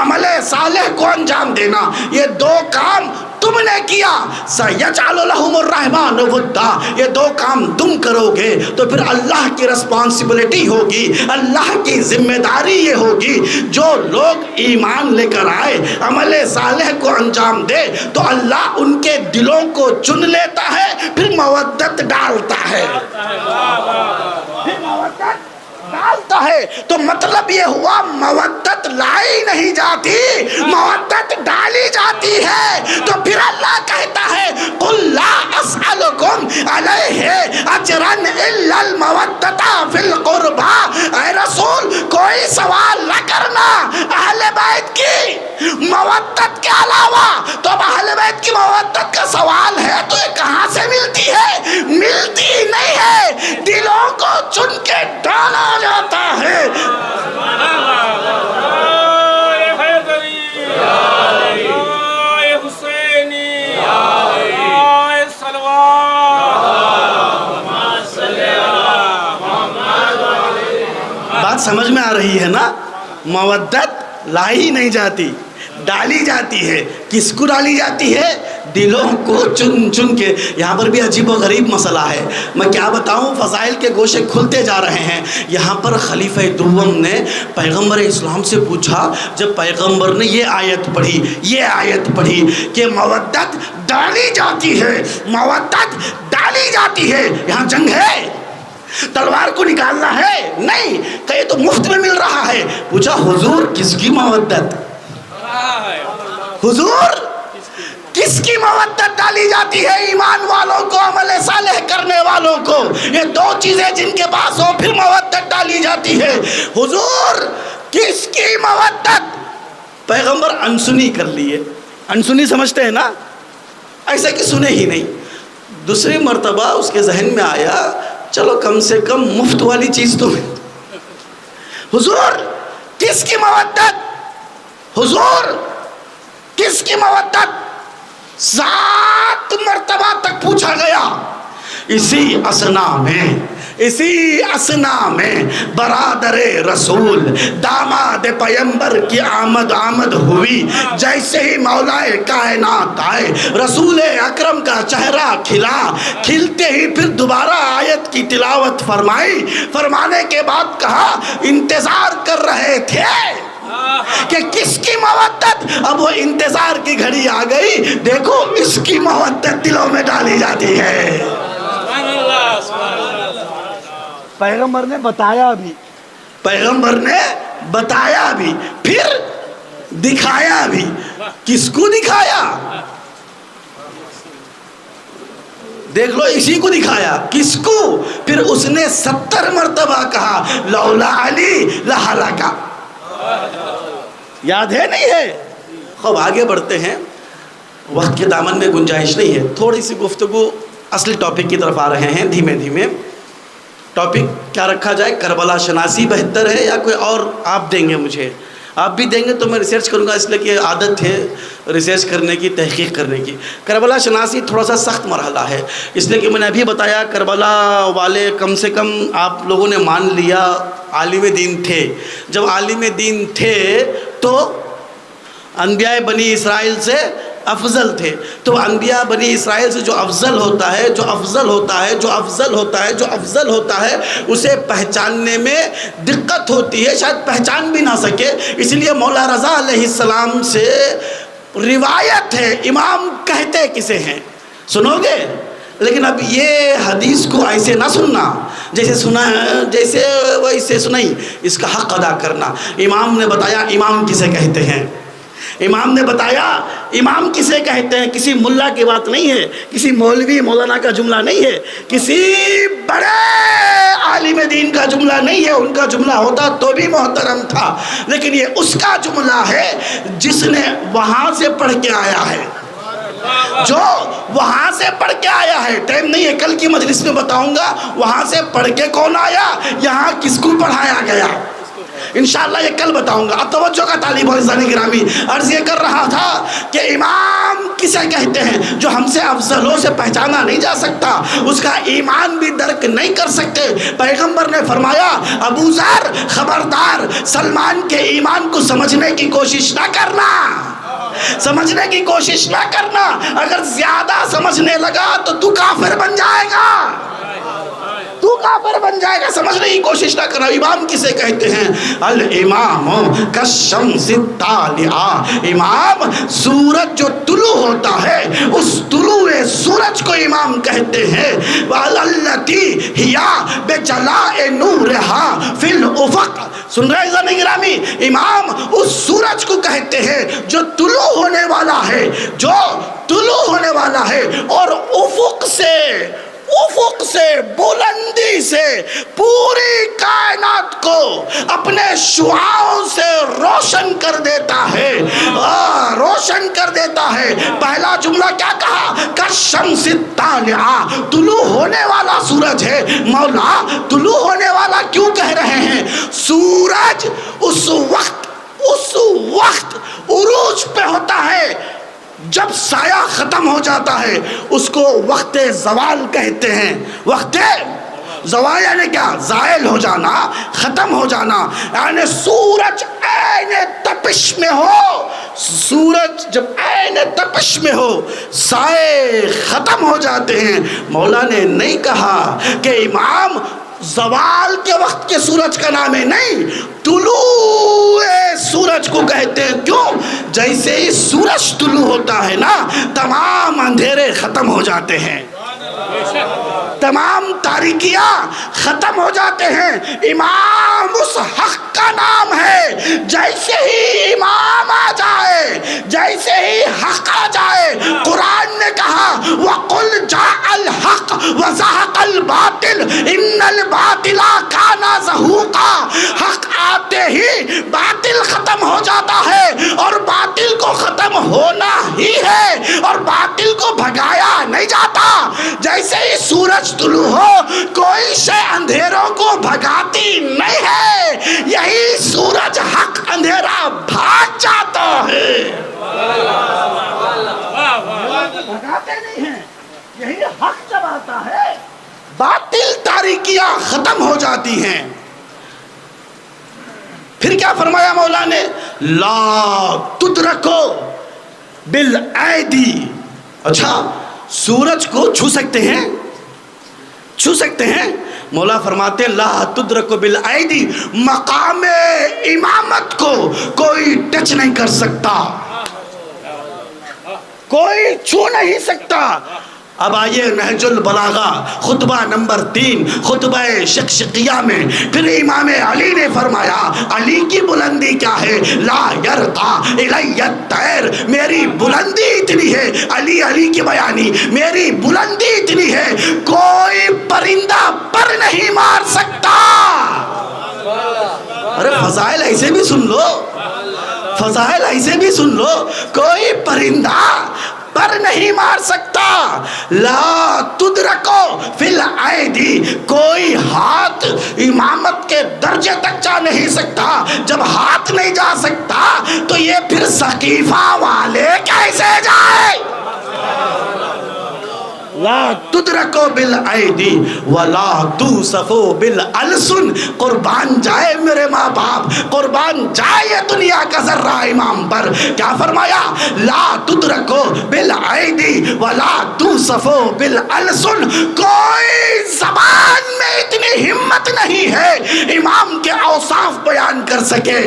عمل صالح کو انجام دینا. یہ 2 کام تم نے کیا. سَيَجْعَلُ لَهُمُ الرَّحْمَنُ وُدًّا. یہ 2 کام تم کرو گے تو پھر اللہ کی رسپانسبلٹی ہوگی، اللہ کی ذمہ داری یہ ہوگی جو لوگ ایمان لے کر آئے، عمل صالح کو انجام دے تو اللہ ان کے دلوں کو چن لیتا ہے، پھر مودت ڈالتا ہے. پھر مودت ڈالتا ہے تو مطلب یہ ہوا مودت لائی نہیں جاتی، مودت ڈالی جاتی ہے۔ تو پھر اللہ کہتا ہے قُلْ لَا أَسْأَلُكُمْ عَلَيْهِ أَجْرًا إِلَّا الْمَوَدَّةَ فِي الْقُرْبَى۔ اے رسول کوئی سوال نہ کرنا اہل بیت کی مودت کے علاوہ، تو اب اہل بیت کی مودت کا سوال ہے تو یہ کہاں سے ملتی ہے؟ ملتی نہیں ہے، دلوں کو چن کے ڈالا جاتا ہے۔ بات سمجھ میں آ رہی ہے نا؟ مودت لائی نہیں جاتی، ڈالی جاتی ہے۔ کس کو ڈالی جاتی ہے؟ دلوں کو چن چن کے۔ یہاں پر بھی عجیب و غریب مسئلہ ہے، میں کیا بتاؤں، فضائل کے گوشے کھلتے جا رہے ہیں۔ یہاں پر خلیفہ دوم نے پیغمبر اسلام سے پوچھا، جب پیغمبر نے یہ آیت پڑھی کہ مودت ڈالی جاتی ہے، مودت ڈالی جاتی ہے، یہاں جنگ ہے، تلوار کو نکالنا ہے؟ نہیں، کہ یہ تو مفت میں مل رہا ہے۔ پوچھا حضور کس کی مودت؟ حضور کس کی مودت ڈالی جاتی ہے؟ ایمان والوں کو، عمل صالح کرنے والوں کو، یہ دو چیزیں جن کے پاس ہو پھر مودت ڈالی جاتی ہے۔ حضور کس کی مودت؟ پیغمبر انسنی کر لیے، انسنی سمجھتے ہیں نا، ایسا کہ سنے ہی نہیں۔ دوسری مرتبہ اس کے ذہن میں آیا چلو کم سے کم مفت والی چیز تو ہے۔ حضور کس کی مودت؟ حضور کس کی مودت؟ 7 مرتبہ تک پوچھا گیا۔ اسی اسنا میں برادر رسول داماد پیمبر کی آمد ہوئی۔ جیسے ہی مولا کائنات آئے، رسول اکرم کا چہرہ کھلتے ہی پھر دوبارہ آیت کی تلاوت فرمانے کے بعد کہا انتظار کر رہے تھے کہ کس کی مودت؟ اب وہ انتظار کی گھڑی آ گئی، دیکھو اس کی مودت دلوں میں ڈالی جاتی ہے۔ پیغمبر نے بتایا بھی، پھر دکھایا بھی۔ کس کو دکھایا؟ دیکھ لو، اسی کو دکھایا۔ کس کو؟ پھر اس نے 70 مرتبہ کہا لولا علی لہلکا۔ یاد ہے نہیں ہے؟ خوب آگے بڑھتے ہیں، وقت کے دامن میں گنجائش نہیں ہے، تھوڑی سی گفتگو اصل ٹاپک کی طرف آ رہے ہیں دھیمے دھیمے۔ ٹاپک کیا رکھا جائے؟ کربلا شناسی بہتر ہے یا کوئی اور آپ دیں گے مجھے؟ آپ بھی دیں گے تو میں ریسرچ کروں گا، اس لیے کہ عادت ہے ریسرچ کرنے کی، تحقیق کرنے کی۔ کربلا شناسی تھوڑا سا سخت مرحلہ ہے، اس لیے کہ میں نے ابھی بتایا کربلا والے کم سے کم آپ لوگوں نے مان لیا عالم دین تھے۔ جب عالم دین تھے تو انبیاء بنی اسرائیل سے افضل تھے، تو انبیاء بنی اسرائیل سے جو افضل ہوتا ہے اسے پہچاننے میں دقت ہوتی ہے، شاید پہچان بھی نہ سکے۔ اس لیے مولا رضا علیہ السلام سے روایت ہے، امام کہتے کسے ہیں سنو گے؟ لیکن اب یہ حدیث کو ایسے نہ سننا جیسے سنا ہے، جیسے ویسے سنائی، اس کا حق ادا کرنا۔ امام نے بتایا امام کسے کہتے ہیں، امام نے بتایا امام کسے کہتے ہیں۔ کسی ملا کی بات نہیں ہے، کسی مولوی مولانا کا جملہ نہیں ہے، کسی بڑے عالم دین کا جملہ نہیں ہے۔ ان کا جملہ ہوتا تو بھی محترم تھا، لیکن یہ اس کا جملہ ہے جس نے وہاں سے پڑھ کے آیا ہے، جو وہاں سے پڑھ کے آیا ہے۔ ٹائم نہیں ہے، کل کی مجلس میں بتاؤں گا وہاں سے پڑھ کے کون آیا، یہاں کس کو پڑھایا گیا، انشاءاللہ یہ کل بتاؤں گا۔ اب توجہ کا طالب عزیزان گرامی، عرض یہ کر رہا تھا کہ امام کسے کہتے ہیں؟ جو ہم سے افضل ہو، سے پہچانا نہیں جا سکتا، اس کا ایمان بھی درک نہیں کر سکتے۔ پیغمبر نے فرمایا ابو ذر خبردار، سلمان کے ایمان کو سمجھنے کی کوشش نہ کرنا، سمجھنے کی کوشش نہ کرنا۔ اگر زیادہ سمجھنے لگا تو تو کافر بن جائے گا، تو کافر بن جائے گا. سمجھنے کی کوشش نہ کرنا. امام کسے کہتے ہیں؟ الامام کالشمس الطالعہ. امام سورج جو طلوع ہوتا ہے اس طلوع سورج کو امام کہتے ہیں. والتی ہیا بجلاء نورہا فی الافق. سن رہے ہیں گرامی؟ امام اس سورج کو کہتے ہیں جو طلوع ہونے والا ہے، جو طلوع ہونے والا ہے اور افق سے بلندی سے پوری کائنات کو اپنے شعاعوں سے روشن کر دیتا ہے. روشن کر دیتا ہے. پہلا جملہ کیا کہا؟ کالشمس الطالعہ، طلوع ہونے والا سورج ہے. مولا طلوع ہونے والا کیوں کہہ رہے ہیں؟ سورج اس وقت عروج پہ ہوتا ہے جب سایہ ختم ہو جاتا ہے. اس کو وقت زوال کہتے ہیں. وقت زوال یعنی کیا؟ زائل ہو جانا، ختم ہو جانا. یعنی سورج عین تپش میں ہو، سورج جب عین تپش میں ہو سائے ختم ہو جاتے ہیں. مولا نے نہیں کہا کہ امام زوال کے وقت کے سورج کا نام ہے، نہیں، طلوع سورج کو کہتے ہیں. کیوں؟ جیسے ہی سورج طلوع ہوتا ہے نا تمام اندھیرے ختم ہو جاتے ہیں، تمام تاریکیاں ختم ہو جاتے ہیں. امام اس حق کا نام ہے. جیسے ہی امام آ جائے، جیسے ہی حق آ جائے، قرآن نے کہا وَقُلْ جَاءَ الْحَقُّ وَزَهَقَ الْبَاطِلُ إِنَّ الْبَاطِلَ كَانَ زَهُوقًا. حق آتے ہی باطل ختم ہو جاتا ہے اور باطل کو ختم ہونا ہی ہے اور باطل کو بھگایا نہیں جاتا. جیسے ہی سورج طلوع ہو کوئی شے اندھیروں کو بھگاتی نہیں ہے. یہی سورج حق اندھیرا بھاگ جاتا ہے، بھگاتے نہیں ہیں. یہی حق جب آتا ہے باطل تاریکیاں ختم ہو جاتی ہیں. پھر کیا فرمایا مولا نے؟ لا تدرکو بالایدی. اچھا سورج کو چھو سکتے ہیں؟ چھو سکتے ہیں؟ مولا فرماتے ہیں لا تدرکو بالایدی، مقام امامت کو کوئی ٹچ نہیں کر سکتا، کوئی چھو نہیں سکتا. اب آئیے نہج البلاغہ خطبہ نمبر 3 خطبہ شقشقیہ میں پھر امام علی نے فرمایا علی کی بلندی کیا ہے؟ لا یرقا الی الطیر، میری بلندی اتنی ہے. علی کی بیانی، میری بلندی اتنی ہے کوئی پرندہ پر نہیں مار سکتا. ارے فضائل ایسے بھی سن لو، فضائل ایسے بھی سن لو. کوئی پرندہ پر نہیں مار سکتا. لا تدرکو فی الایدی، کوئی ہاتھ امامت کے درجے تک جا نہیں سکتا. جب ہاتھ نہیں جا سکتا تو یہ پھر ثقیفہ والے کیسے جائے؟ لا تدرکو بالایدی ولا توصفو بالالسن. قربان جائے میرے ماں باپ، قربان جائے یہ دنیا کا ذرہ امام پر. کیا فرمایا؟ لا تدرکو بالایدی ولا توصفو بالالسن. کوئی زبان میں اتنی ہمت نہیں ہے امام کے اوصاف بیان کر سکے.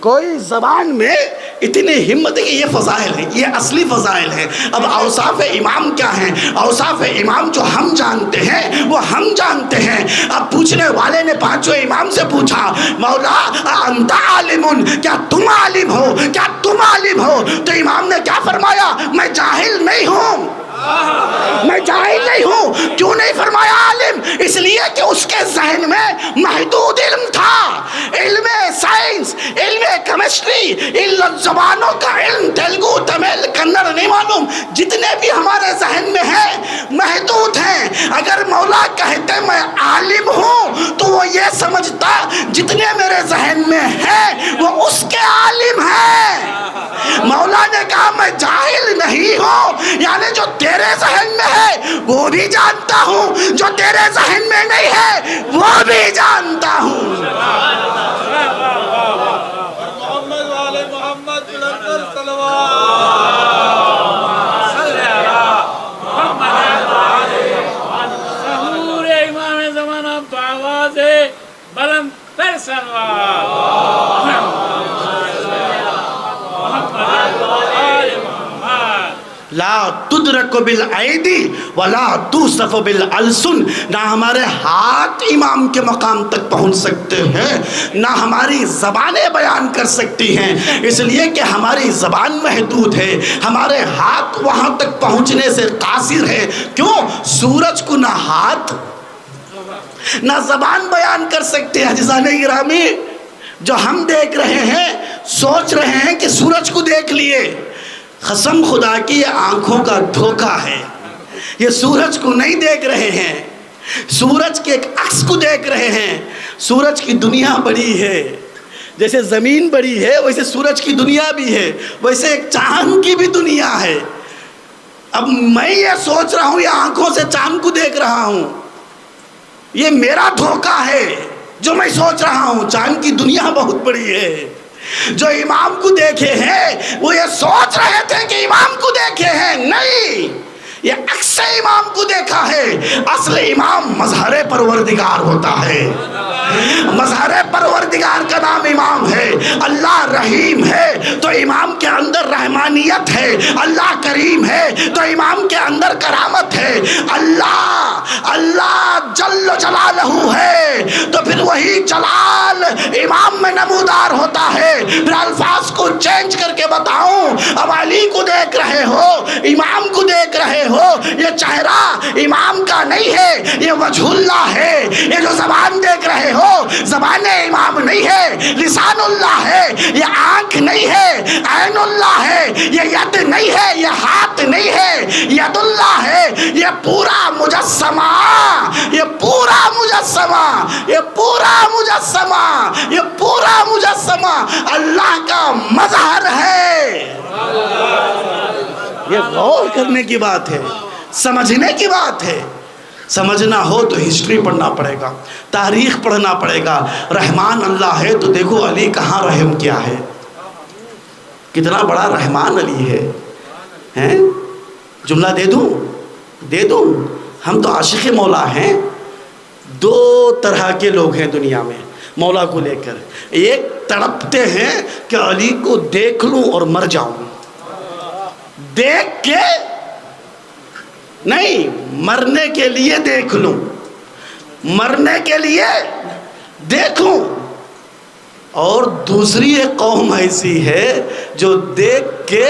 کوئی زبان میں اتنی ہمت ہے کہ یہ فضائل ہیں، یہ اصلی فضائل ہیں. اب اوصاف امام کیا ہیں؟ اوصاف امام جو ہم جانتے ہیں وہ ہم جانتے ہیں. اب پوچھنے والے نے پانچوں امام سے پوچھا مولا انت عالم، کیا تم عالم ہو؟ کیا تم عالم ہو؟ تو امام نے کیا فرمایا؟ میں جاہل نہیں ہوں، میں جاہل نہیں ہوں. کیوں نہیں فرمایا عالم؟ اس لیے کہ اس کے ذہن میں محدود علم تھا. علم سائنس، علم کیمسٹری، علم زبانوں کا علم، تیلگو تمل کنڑ نہیں معلوم، جتنے بھی ہمارے ذہن میں ہیں محدود ہیں. اگر مولا کہتے میں عالم ہوں تو وہ یہ سمجھتا جتنے میرے ذہن میں ہیں وہ اس کے عالم ہیں. مولا نے کہا میں جاہل نہیں ہوں، یعنی جو تیرے ذہن میں ہے وہ بھی جانتا ہوں، جو تیرے ذہن میں نہیں ہے وہ بھی جانتا ہوں. محمد والے محمد بلندر صلوات. لا تدرک بالایدی ولا توصف بالالسن، نہ ہمارے ہاتھ امام کے مقام تک پہنچ سکتے ہیں، نہ ہماری زبانیں بیان کر سکتی ہیں، اس لیے کہ ہماری زبان محدود ہے، ہمارے ہاتھ وہاں تک پہنچنے سے قاصر ہے۔ کیوں؟ سورج کو نہ ہاتھ نہ زبان بیان کر سکتے ہیں۔ عزیزان گرامی، جو ہم دیکھ رہے ہیں، سوچ رہے ہیں کہ سورج کو دیکھ لیے، قسم خدا کی یہ آنکھوں کا دھوکہ ہے۔ یہ سورج کو نہیں دیکھ رہے ہیں، سورج کے ایک عکس کو دیکھ رہے ہیں۔ سورج کی دنیا بڑی ہے، جیسے زمین بڑی ہے ویسے سورج کی دنیا بھی ہے، ویسے ایک چاند کی بھی دنیا ہے۔ اب میں یہ سوچ رہا ہوں، یہ آنکھوں سے چاند کو دیکھ رہا ہوں، یہ میرا دھوکہ ہے جو میں سوچ رہا ہوں چاند کی دنیا بہت بڑی ہے۔ جو امام کو دیکھے ہیں وہ یہ سوچ رہے تھے کہ امام کو دیکھے ہیں، نہیں، یہ عکس امام کو دیکھا ہے۔ اصل امام مظہر پروردگار ہوتا ہے، مظہر پروردگار کا نام امام ہے۔ اللہ رحیم ہے تو امام کے اندر رحمانیت ہے، اللہ کریم ہے تو امام کے اندر کرامت ہے، اللہ جل جلالہ ہے تو پھر وہی جلال امام میں نمودار ہوتا ہے۔ پھر الفاظ کو چینج کر کے بتاؤں، اب علی کو دیکھ رہے ہو، امام کو دیکھ رہے ہو، یہ چہرہ امام کا نہیں ہے، یہ وجہ اللہ ہے۔ یہ جو زبان دیکھ رہے ہو، زبان امام نہیں ہے، لسان اللہ ہے۔ یہ آنکھ نہیں ہے، عین اللہ ہے۔ یہ ید نہیں ہے، یہ ہاتھ نہیں ہے، ید اللہ ہے۔ یہ پورا مجسمہ، یہ پورا مجسمہ، یہ پورا مجسمہ، یہ پورا مجسمہ اللہ کا مظہر ہے۔ یہ غور کرنے کی بات ہے، سمجھنے کی بات ہے۔ سمجھنا ہو تو ہسٹری پڑھنا پڑے گا، تاریخ پڑھنا پڑے گا۔ رحمان اللہ ہے تو دیکھو علی کہاں رحم کیا ہے، کتنا بڑا رحمان علی ہے۔ جملہ دے دوں، ہم تو عاشق مولا ہیں۔ دو طرح کے لوگ ہیں دنیا میں مولا کو لے کر، ایک تڑپتے ہیں کہ علی کو دیکھ لوں اور مر جاؤں، دیکھ کے نہیں، مرنے کے لیے دیکھ لوں، مرنے کے لیے دیکھوں۔ اور دوسری ایک قوم ایسی ہے جو دیکھ کے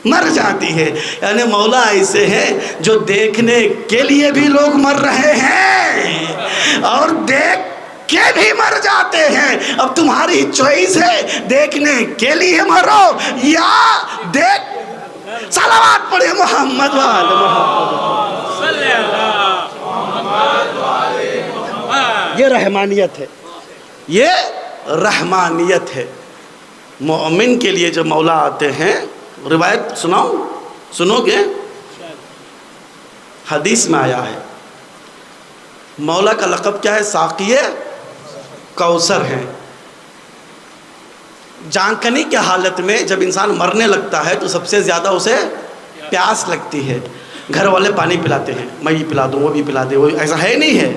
مر جاتی ہے، یعنی مولا ایسے ہیں جو دیکھنے کے لیے بھی لوگ مر رہے ہیں اور دیکھ کے بھی مر جاتے ہیں۔ اب تمہاری چوائس ہے، دیکھنے کے لیے مرو یا دیکھ۔ صلوات پڑھے محمد وآل محمد۔ یہ رحمانیت ہے، یہ رحمانیت ہے۔ مومن کے لیے جب مولا آتے ہیں، روایت سناؤں، سنو گے؟ حدیث میں آیا ہے مولا کا لقب کیا ہے؟ ساقی کوثر ہے۔ جانکنی کے حالت میں جب انسان مرنے لگتا ہے تو سب سے زیادہ اسے پیاس لگتی ہے، گھر والے پانی پلاتے ہیں، میں یہ پلا دوں، وہ بھی پلا دے، وہ ایسا ہے نہیں ہے۔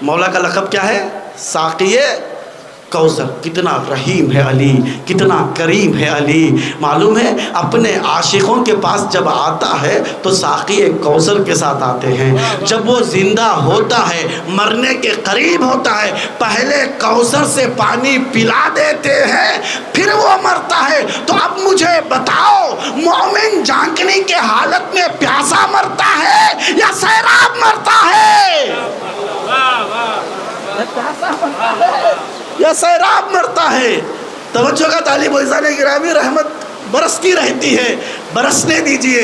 مولا کا لقب کیا ہے؟ ساقی کوثر۔ کتنا رحیم ہے علی، کتنا کریم ہے علی۔ معلوم ہے اپنے عاشقوں کے پاس جب آتا ہے تو ساقی کوثر کے ساتھ آتے ہیں۔ جب وہ زندہ ہوتا ہے، مرنے کے قریب ہوتا ہے، پہلے کوثر سے پانی پلا دیتے ہیں، پھر وہ مرتا ہے۔ تو اب مجھے بتاؤ، مومن جانکنی کے حالت میں پیاسا مرتا ہے یا سیراب مرتا ہے؟ یا سیراب مرتا ہے؟ توجہ کا طالب عزیزان گرامی، رحمت برستی رہتی ہے، برسنے دیجئے۔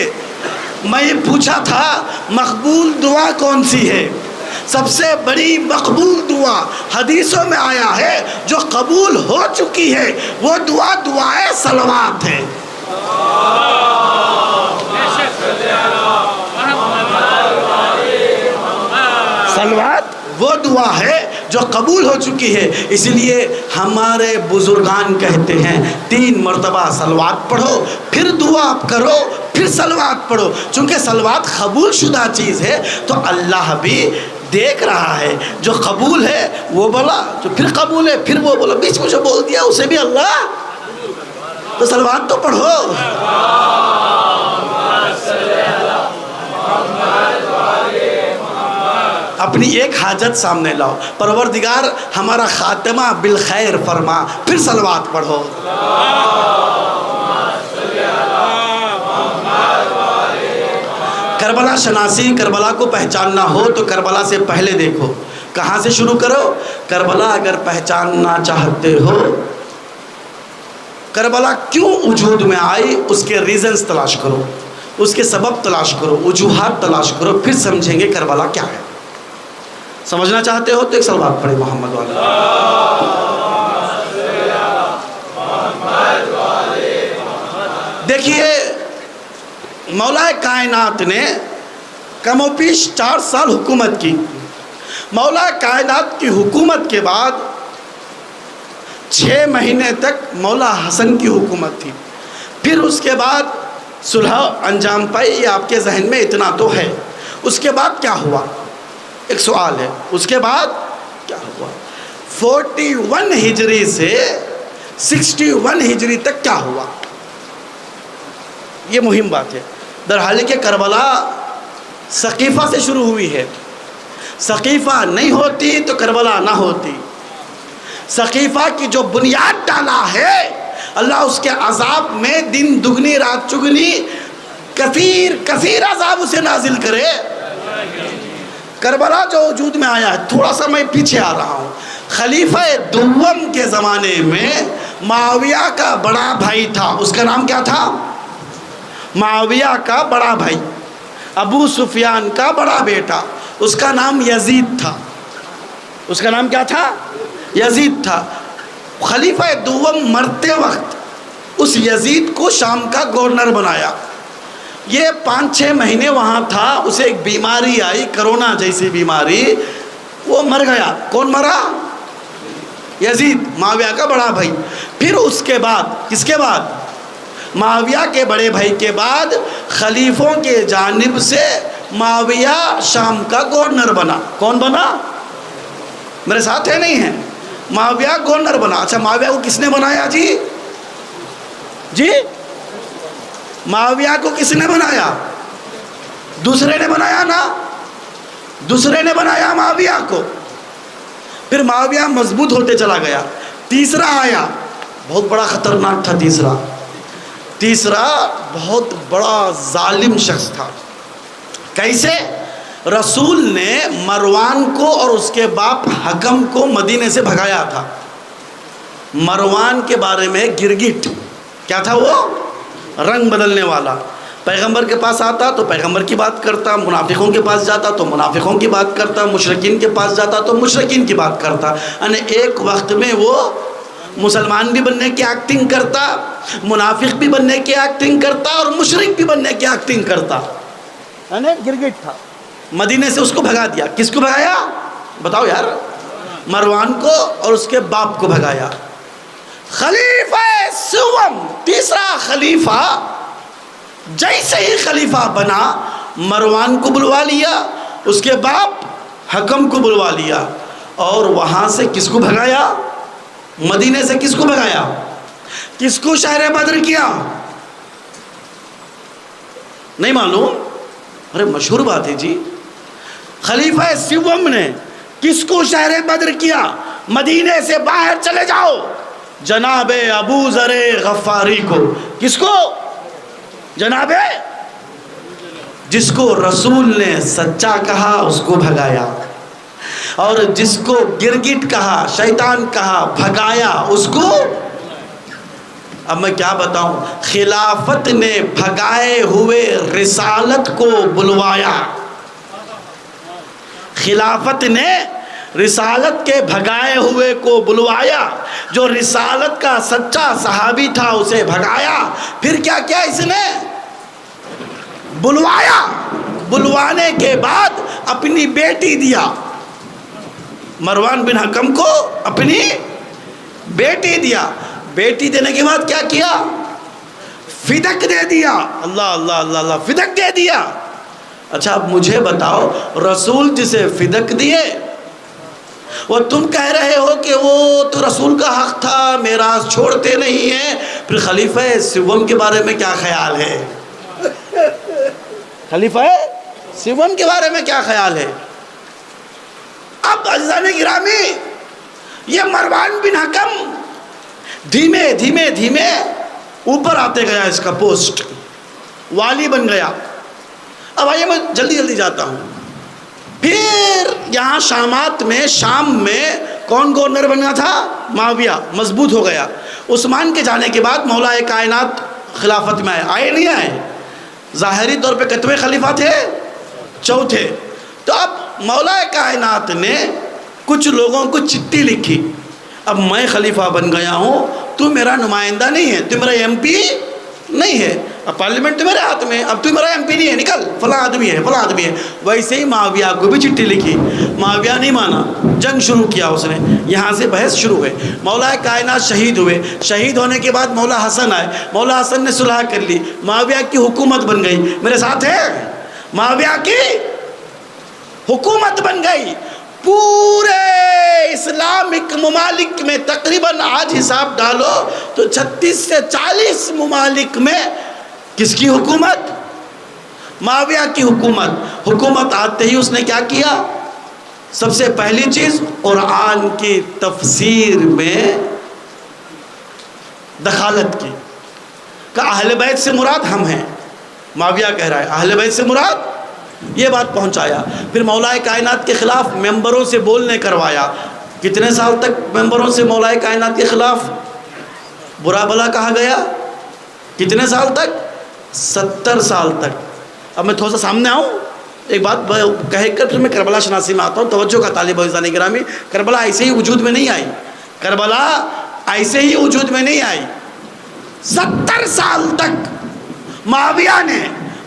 میں یہ پوچھا تھا مقبول دعا کون سی ہے؟ سب سے بڑی مقبول دعا حدیثوں میں آیا ہے جو قبول ہو چکی ہے، وہ دعا دعائے صلوات ہے۔ صلوات وہ دعا ہے جو قبول ہو چکی ہے۔ اس لیے ہمارے بزرگان کہتے ہیں 3 مرتبہ صلوات پڑھو، پھر دعا کرو، پھر صلوات پڑھو۔ چونکہ صلوات قبول شدہ چیز ہے تو اللہ بھی دیکھ رہا ہے، جو قبول ہے وہ بولا، جو پھر قبول ہے پھر وہ بولا، بیچ میں جو بول دیا اسے بھی اللہ، تو صلوات تو پڑھو۔ اپنی ایک حاجت سامنے لاؤ، پروردگار ہمارا خاتمہ بالخیر فرما، پھر صلوات پڑھو۔ کربلا شناسی، کربلا کو پہچاننا ہو تو کربلا سے پہلے دیکھو، کہاں سے شروع کرو؟ کربلا اگر پہچاننا چاہتے ہو، کربلا کیوں وجود میں آئی اس کے ریزنز تلاش کرو، اس کے سبب تلاش کرو، وجوہات تلاش کرو، پھر سمجھیں گے کربلا کیا ہے۔ سمجھنا چاہتے ہو تو ایک صلوات پڑھیں محمد والا۔ دیکھیے مولا کائنات نے کم و بیش 4 سال حکومت کی۔ مولا کائنات کی حکومت کے بعد 6 مہینے تک مولا حسن کی حکومت تھی، پھر اس کے بعد صلح انجام پائی، یہ آپ کے ذہن میں اتنا تو ہے۔ اس کے بعد کیا ہوا؟ ایک سوال ہے، اس کے بعد کیا ہوا؟ 41 ہجری سے 61 ہجری تک کیا ہوا؟ یہ مہم بات ہے۔ درحال کہ کربلا ثقیفہ سے شروع ہوئی ہے، ثقیفہ نہیں ہوتی تو کربلا نہ ہوتی۔ ثقیفہ کی جو بنیاد ڈالا ہے اللہ اس کے عذاب میں دن دگنی رات چگنی کثیر عذاب اسے نازل کرے۔ کربلا جو وجود میں آیا ہے، تھوڑا سا میں پیچھے آ رہا ہوں، خلیفہ دوم کے زمانے میں معاویہ کا بڑا بھائی تھا، اس کا نام کیا تھا؟ معاویہ کا بڑا بھائی، ابو سفیان کا بڑا بیٹا، اس کا نام یزید تھا۔ اس کا نام کیا تھا؟ یزید تھا۔ خلیفہ دوم مرتے وقت اس یزید کو شام کا گورنر بنایا۔ یہ 5-6 مہینے وہاں تھا، اسے ایک بیماری آئی، کرونا جیسی بیماری، وہ مر گیا۔ کون مرا؟ یزید، معاویہ کا بڑا بھائی۔ پھر اس کے بعد، کس کے بعد؟ معاویہ کے بڑے بھائی کے بعد خلیفوں کے جانب سے معاویہ شام کا گورنر بنا۔ کون بنا؟ میرے ساتھ ہے نہیں ہے؟ معاویہ گورنر بنا۔ اچھا معاویہ کو کس نے بنایا جی؟ جی معاویہ کو کس نے بنایا؟ دوسرے نے بنایا نا، دوسرے نے بنایا معاویہ کو۔ پھر معاویہ مضبوط ہوتے چلا گیا۔ تیسرا آیا، بہت بڑا خطرناک تھا۔ تیسرا بہت بڑا ظالم شخص تھا۔ کیسے؟ رسول نے مروان کو اور اس کے باپ حکم کو مدینے سے بھگایا تھا۔ مروان کے بارے میں گرگٹ، کیا تھا وہ؟ رنگ بدلنے والا۔ پیغمبر کے پاس آتا تو پیغمبر کی بات کرتا، منافقوں کے پاس جاتا تو منافقوں کی بات کرتا، مشرکین کے پاس جاتا تو مشرکین کی بات کرتا۔ یعنی ایک وقت میں وہ مسلمان بھی بننے کی ایکٹنگ کرتا، منافق بھی بننے کی ایکٹنگ کرتا، اور مشرک بھی بننے کی ایکٹنگ کرتا۔ یعنی گرگٹ تھا۔ مدینے سے اس کو بھگا دیا۔ کس کو بھگایا؟ بتاؤ یار۔ مروان کو اور اس کے باپ کو بھگایا۔ خلیفہ سوم، تیسرا خلیفہ، جیسے ہی خلیفہ بنا مروان کو بلوا لیا، اس کے باپ حکم کو بلوا لیا، اور وہاں سے کس کو بھگایا؟ مدینے سے کس کو بھگایا؟ کس کو شہر بدر کیا؟ نہیں معلوم؟ ارے مشہور بات ہے جی۔ خلیفہ سوم نے کس کو شہر بدر کیا؟ مدینے سے باہر چلے جاؤ، جناب ابو ذر غفاری کو۔ کس کو؟ جناب، جس کو رسول نے سچا کہا اس کو بھگایا، اور جس کو گرگٹ کہا، شیطان کہا، بھگایا اس کو۔ اب میں کیا بتاؤں، خلافت نے بھگائے ہوئے رسالت کو بلوایا۔ خلافت نے رسالت کے بھگائے ہوئے کو بلوایا، جو رسالت کا سچا صحابی تھا اسے بھگایا۔ پھر کیا کیا اس نے؟ بلوایا۔ بلوانے کے بعد اپنی بیٹی دیا، مروان بن حکم کو اپنی بیٹی دیا۔ بیٹی دینے کے بعد کیا کیا؟ فدق دے دیا۔ اللہ اللہ اللہ اللہ، فدق دے دیا۔ اچھا اب مجھے بتاؤ، رسول جسے فدق دیے، وہ تم کہہ رہے ہو کہ وہ تو رسول کا حق تھا، میراث چھوڑتے نہیں ہیں، پھر خلیفہ سوم کے بارے میں کیا خیال ہے؟ خلیفہ سوم کے بارے میں کیا خیال ہے؟ اب عزیزان گرامی یہ مروان بن حکم دھیمے دھیمے دھیمے اوپر آتے گیا، اس کا پوسٹ والی بن گیا. اب آئیے میں جلدی جلدی جاتا ہوں. پھر یہاں شام میں کون گورنر بنا تھا؟ معاویہ، مضبوط ہو گیا. عثمان کے جانے کے بعد مولا کائنات خلافت میں آئے نہیں آئے؟ ظاہری طور پہ کتویں خلیفہ تھے؟ چوتھے. تو اب مولا کائنات نے کچھ لوگوں کو چٹھی لکھی، اب میں خلیفہ بن گیا ہوں، تو میرا نمائندہ نہیں ہے، تو میرا ایم پی نہیں ہے، اب پارلیمنٹ تو میرے ہاتھ میں، اب تو میرا ایم پی نہیں ہے، نکل، فلاں آدمی ہے فلاں آدمی ہے. ویسے ہی معاویہ کو بھی چٹھی لکھی، معاویہ نہیں مانا، جنگ شروع کیا اس نے، یہاں سے بحث شروع ہوئے. مولا کائنات شہید ہوئے. شہید ہونے کے بعد مولا حسن آئے، مولا حسن نے صلح کر لی، معاویہ کی حکومت بن گئی. میرے ساتھ ہے؟ معاویہ کی حکومت بن گئی. پورے اسلامک ممالک میں تقریباً آج حساب ڈالو تو 36 سے 40 ممالک میں کس کی حکومت؟ معاویہ کی حکومت. حکومت آتے ہی اس نے کیا کیا؟ سب سے پہلی چیز قرآن کی تفسیر میں دخالت کی، کہ اہل بیت سے مراد ہم ہیں. معاویہ کہہ رہا ہے اہل بیت سے مراد، یہ بات پہنچایا. پھر مولا کائنات کے خلاف ممبروں سے بولنے کروایا. کتنے سال تک ممبروں سے مولا کائنات کے خلاف برا بلا کہا گیا؟ کتنے سال تک؟ 70 سال تک. اب میں تھوڑا سا سامنے آؤں، ایک بات کہہ کر پھر میں کربلا شناسی میں آتا ہوں. توجہ کا طالب عزیزان گرامی، کربلا ایسے ہی وجود میں نہیں آئی، کربلا ایسے ہی وجود میں نہیں آئی. 70 سال تک معاویہ نے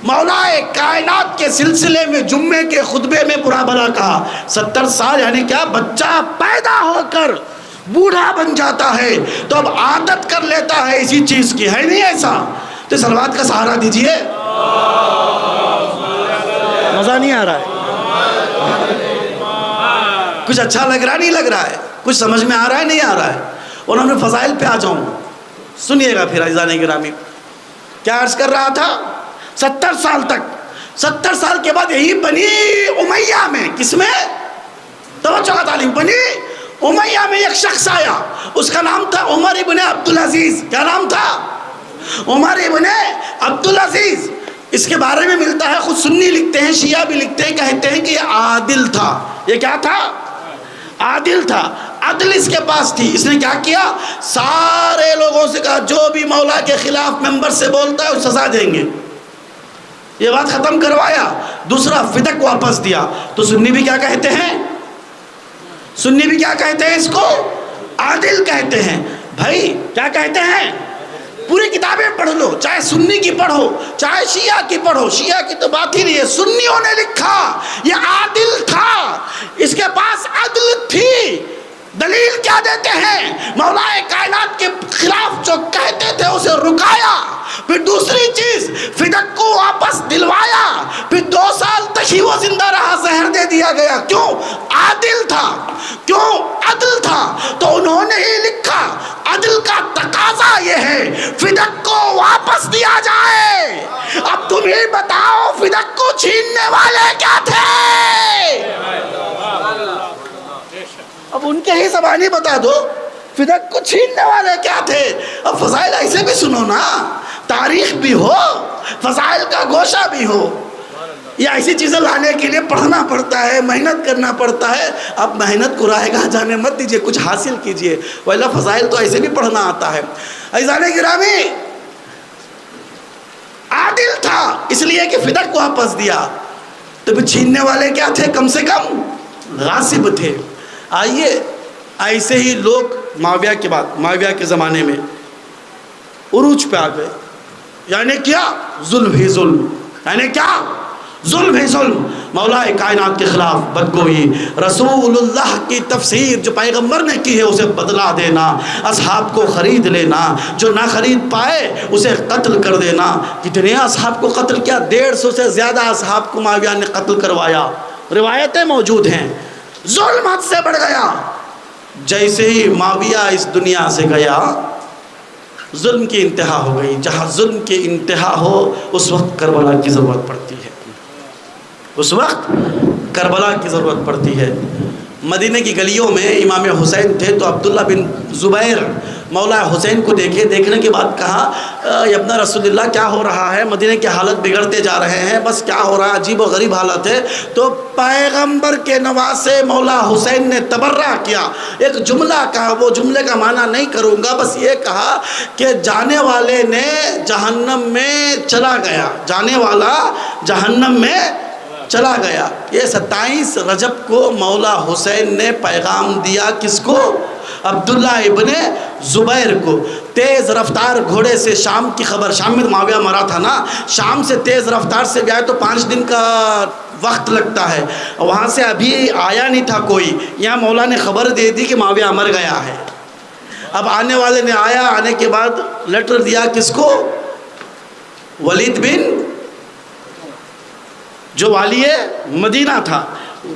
مولا کائنات کے سلسلے میں جمعے کے خطبے میں برا بھلا کہا. 70 سال یعنی کیا؟ بچہ پیدا ہو کر بوڑھا بن جاتا ہے تو اب عادت کر لیتا ہے اسی چیز کی، ہے نہیں ایسا؟ تو صلوات کا سہارا دیجئے. مزہ نہیں آ رہا ہے؟ کچھ اچھا لگ رہا نہیں لگ رہا ہے؟ کچھ سمجھ میں آ رہا ہے نہیں آ رہا ہے؟ اور ہم نے فضائل پہ آ جاؤں، سنیے گا پھر عزیزان گرامی. کیا عرض کر رہا تھا؟ 70 سال تک، 70 سال کے بعد یہی بنی امیہ میں، کس میں؟ توجہ کا تعلیم. بنی امیہ میں ایک شخص آیا، اس کا نام تھا عمر ابن عبدالعزیز. کیا نام تھا؟ عمر ابن عبدالعزیز. اس کے بارے میں ملتا ہے، خود سنی لکھتے ہیں، شیعہ بھی لکھتے ہیں، کہتے ہیں کہ یہ عادل تھا. یہ کیا تھا؟ عادل تھا. عدل اس کے پاس تھی. اس نے کیا کیا؟ سارے لوگوں سے کہا جو بھی مولا کے خلاف ممبر سے بولتا ہے اس سزا دیں گے. یہ بات ختم کروایا. دوسرا فدق واپس دیا. تو سنی بھی کیا کہتے ہیں؟ سنی بھی کیا کہتے ہیں؟ اس کو عادل کہتے ہیں. بھائی کیا کہتے ہیں؟ پوری کتابیں پڑھ لو، چاہے سنی کی پڑھو چاہے شیعہ کی پڑھو، شیعہ کی تو بات ہی نہیں ہے، سنیوں نے لکھا یہ عادل تھا، اس کے پاس عدل تھی. دلیل کیا دیتے ہیں؟ مولا کائنات کے خلاف جو کہتے تھے اسے رکایا. پھر دوسری چیز فدق کو واپس دلوایا. پھر 2 سال تک ہی وہ زندہ رہا، زہر دے دیا گیا. کیوں؟ عادل تھا. کیوں؟ عدل تھا. تو انہوں نے ہی لکھا عدل کا تقاضا یہ ہے فدق کو واپس دیا جائے. اب تم ہی بتاؤ فدق کو چھیننے والے کیا تھے؟ اب ان کے ہی زبانی بتا دو فدق کو چھیننے والے کیا تھے. اب فضائل ایسے بھی سنو نا، تاریخ بھی ہو، فضائل کا گوشہ بھی ہو. یہ ایسی چیزیں لانے کے لیے پڑھنا پڑتا ہے، محنت کرنا پڑتا ہے. اب محنت کو راہ گاہ جانے مت دیجیے، کچھ حاصل کیجیے، وَإِلَّا فضائل تو ایسے بھی پڑھنا آتا ہے. عزیزان گرامی، عادل تھا اس لیے کہ فدق کو واپس دیا. تو پھر چھیننے والے کیا تھے؟ کم سے کم غاصب تھے. آئیے ایسے ہی لوگ معاویہ کے بعد، معاویہ کے زمانے میں عروج پہ آ گئے. یعنی کیا؟ ظلم ہی ظلم. یعنی کیا؟ ظلم ہی ظلم. مولا کائنات کے خلاف بدگوئی، رسول اللہ کی تفسیر جو پیغمبر نے کی ہے اسے بدلا دینا، اصحاب کو خرید لینا، جو نہ خرید پائے اسے قتل کر دینا. کتنے اصحاب کو قتل کیا؟ 150 سے زیادہ اصحاب کو معاویہ نے قتل کروایا. روایتیں موجود ہیں. ظلم حد سے بڑھ گیا. جیسے ہی معاویہ اس دنیا سے گیا ظلم کی انتہا ہو گئی. جہاں ظلم کی انتہا ہو اس وقت کربلا کی ضرورت پڑتی ہے. اس وقت کربلا کی ضرورت پڑتی ہے. مدینہ کی گلیوں میں امام حسین تھے تو عبداللہ بن زبیر مولا حسین کو دیکھنے کے بعد کہا ابن رسول اللہ کیا ہو رہا ہے؟ مدینہ کی حالت بگڑتے جا رہے ہیں، بس کیا ہو رہا ہے، عجیب و غریب حالت ہے۔ تو پیغمبر کے نواسے مولا حسین نے تبرہ کیا، ایک جملہ کہا، وہ جملے کا معنی نہیں کروں گا، بس یہ کہا کہ جانے والے نے جہنم میں چلا گیا، جانے والا جہنم میں چلا گیا۔ یہ 27 رجب کو مولا حسین نے پیغام دیا کس کو؟ عبداللہ ابن زبیر کو۔ تیز رفتار گھوڑے سے شام کی خبر، شام میں معاویہ مرا تھا نا، شام سے تیز رفتار سے گیا تو 5 دن کا وقت لگتا ہے، وہاں سے ابھی آیا نہیں تھا کوئی، یہاں مولا نے خبر دے دی کہ معاویہ مر گیا ہے۔ اب آنے والے نے آیا، آنے کے بعد لیٹر دیا کس کو؟ ولید بن جو والی مدینہ تھا،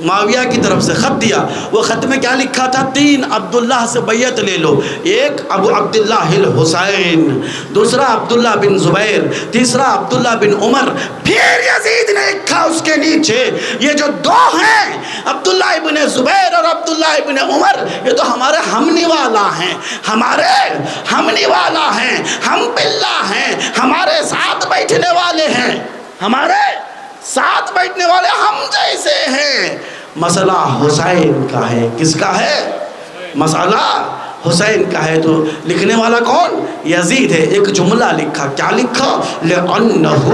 معاویہ کی طرف سے خط دیا۔ وہ خط میں کیا لکھا تھا؟ 3 عبداللہ سے بیعت لے لو، ایک ابو عبداللہ الحسین، دوسرا عبداللہ بن زبیر، تیسرا عبداللہ بن عمر۔ پھر یزید نے لکھا اس کے نیچے یہ جو 2 ہیں عبداللہ ابن زبیر اور عبداللہ ابن عمر، یہ تو ہمارے ہمنی والا ہیں، ہمارے ہمنی والا ہیں، ہم باللہ ہیں، ہمارے ساتھ بیٹھنے والے ہیں، ہمارے ساتھ بیٹھنے والے ہم جیسے ہیں۔ مسئلہ حسین کا ہے، کس کا ہے؟ مسئلہ حسین کا ہے۔ تو لکھنے والا کون؟ یزید ہے۔ ایک جملہ لکھا، کیا لکھا؟ لِأَنَّهُ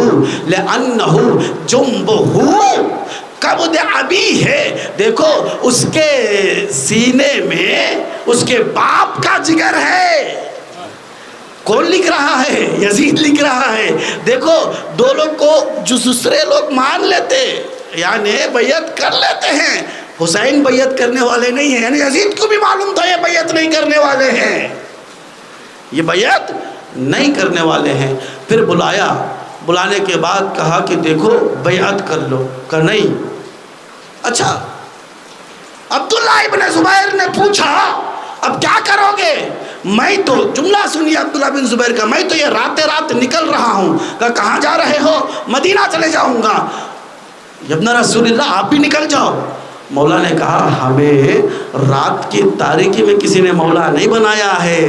جُنْبُهُ قَبْضِ ابی ہے۔ دیکھو اس کے سینے میں اس کے باپ کا جگر ہے۔ کون لکھ رہا ہے؟ یزید لکھ رہا ہے۔ دیکھو 2 لوگ کو جو دوسرے لوگ مان لیتے، یعنی بیعت کر لیتے ہیں، حسین بیعت کرنے والے نہیں ہیں، یعنی یزید کو بھی معلوم تھا یہ بیعت نہیں کرنے والے ہیں، یہ بیعت نہیں کرنے والے ہیں۔ پھر بلانے کے بعد کہا کہ دیکھو بیعت کر لو، کہ نہیں۔ اچھا، عبداللہ ابن زبیر نے پوچھا اب کیا کرو گے؟ میں تو جملہ سنیے عبداللہ بن زبیر کا، میں تو یہ رات نکل رہا ہوں۔ کہاں جا رہے ہو؟ مدینہ چلے جاؤں گا۔ ابن رسول اللہ آپ بھی نکل جاؤ۔ مولا نے کہا ہمیں رات کی تاریکی میں کسی نے مولا نہیں بنایا ہے،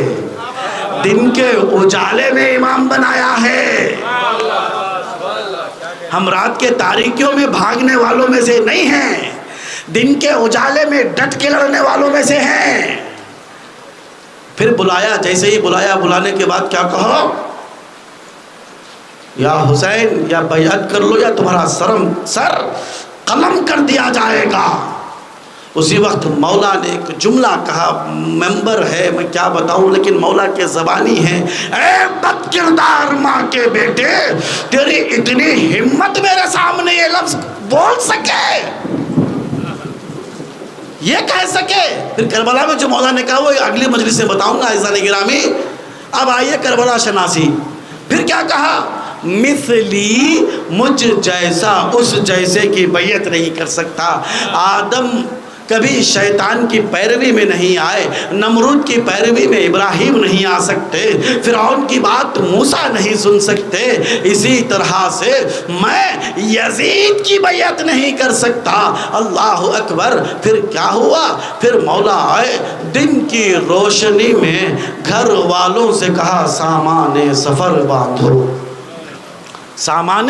دن کے اجالے میں امام بنایا ہے۔ ہم رات کے تاریکیوں میں بھاگنے والوں میں سے نہیں ہیں، دن کے اجالے میں ڈٹ کے لڑنے والوں میں سے ہیں۔ پھر بلایا، جیسے ہی بلانے کے بعد کیا کہو؟ یا حسین یا بیعت کر لو یا تمہارا سر قلم کر دیا جائے گا۔ اسی وقت مولا نے ایک جملہ کہا، ممبر ہے میں کیا بتاؤں لیکن مولا کے زبانی ہے، اے بد کردار ماں کے بیٹے، تیری اتنی ہمت میرے سامنے یہ لفظ بول سکے، یہ کہہ سکے۔ پھر کربلا میں جو مولا نے کہا وہ اگلی مجلس سے بتاؤں گا عزیزان گرامی۔ اب آئیے کربلا شناسی۔ پھر کیا کہا؟ مثلی، مجھ جیسا اس جیسے کی بیعت نہیں کر سکتا۔ آدم کبھی شیطان کی پیروی میں نہیں آئے، نمرود کی پیروی میں ابراہیم نہیں آ سکتے، فرعون کی بات موسیٰ نہیں سن سکتے، اسی طرح سے میں یزید کی بیعت نہیں کر سکتا۔ اللہ اکبر۔ پھر کیا ہوا؟ پھر مولا آئے، دن کی روشنی میں گھر والوں سے کہا سامان سفر باندھو، سامان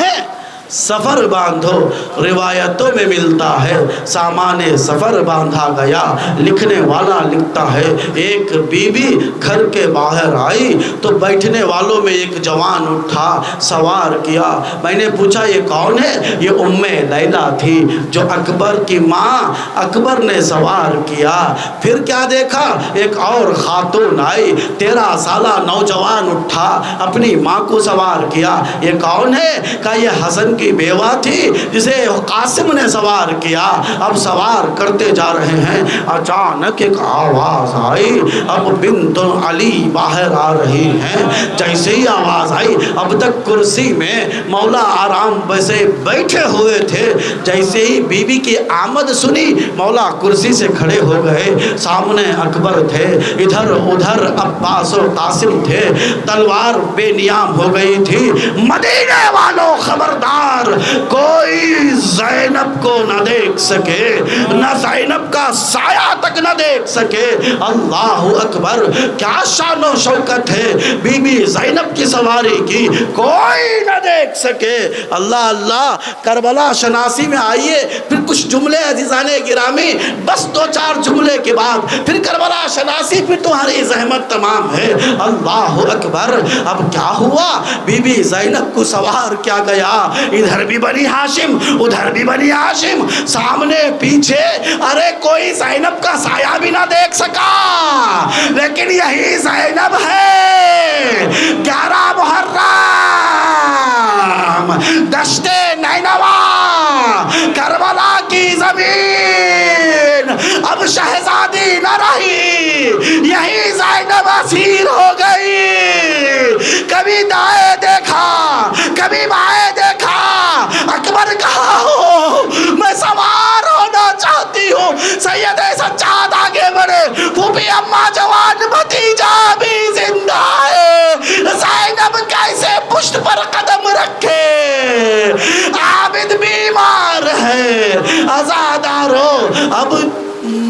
سفر باندھو۔ روایتوں میں ملتا ہے سامان سفر باندھا گیا۔ لکھنے والا لکھتا ہے ایک بیوی گھر کے باہر آئی تو بیٹھنے والوں میں ایک جوان اٹھا، سوار کیا۔ میں نے پوچھا یہ کون ہے؟ یہ ام لیلہ تھی جو اکبر کی ماں، اکبر نے سوار کیا۔ پھر کیا دیکھا؟ ایک اور خاتون آئی، 13 سالہ نوجوان اٹھا، اپنی ماں کو سوار کیا۔ یہ کون ہے؟ کہا یہ حسن کی بیوہ تھی جسے قاسم نے سوار کیا۔ اب سوار کرتے جا رہے ہیں، اچانک ایک آواز آئی، اب بنت علی باہر آ رہی ہیں۔ جیسے ہی آواز آئی، اب تک کرسی میں مولا آرام بسے بیٹھے ہوئے تھے، جیسے ہی بیوی کی آمد سنی مولا کرسی سے کھڑے ہو گئے۔ سامنے اکبر تھے، ادھر ادھر عباس و قاسم تھے، تلوار بے نیام ہو گئی تھی۔ مدینے والوں خبردار بیمار کوئی زینب کو نہ دیکھ سکے، نہ زینب کا سایہ تک نہ دیکھ سکے۔ اللہ اکبر، کیا شان و شوکت ہے بی بی زینب کی سواری کی، کوئی نہ دیکھ سکے۔ اللہ اللہ، کربلا شناسی میں آئیے، پھر کچھ جملے عزیزان گرامی، بس دو چار جملے کے بعد پھر کربلا شناسی، پھر تمہاری زحمت تمام ہے۔ اللہ اکبر، اب کیا ہوا؟ بی بی زینب کو سوار کیا گیا، ادھر بھی بنی ہاشم ادھر بھی بنی ہاشم، سامنے پیچھے، ارے کوئی زینب کا سایہ بھی نہ دیکھ سکا، لیکن یہی زینب ہے 11 محرم دشت نینوا کربلا کی زمین اب شہزادی نہ رہی، یہی زینب اسیر ہو گئی۔ کبھی دائیں دیکھا کبھی بائیں دیکھا، اکبر کہا ہو میں سوار ہونا چاہتی ہوں۔ سید سجاد آگے بڑھے، پھوپھی اماں جوان بھتیجا بھی زندہ ہے، زینب کیسے پشت پر قدم رکھے؟ عابد بیمار ہے، عزادارو اب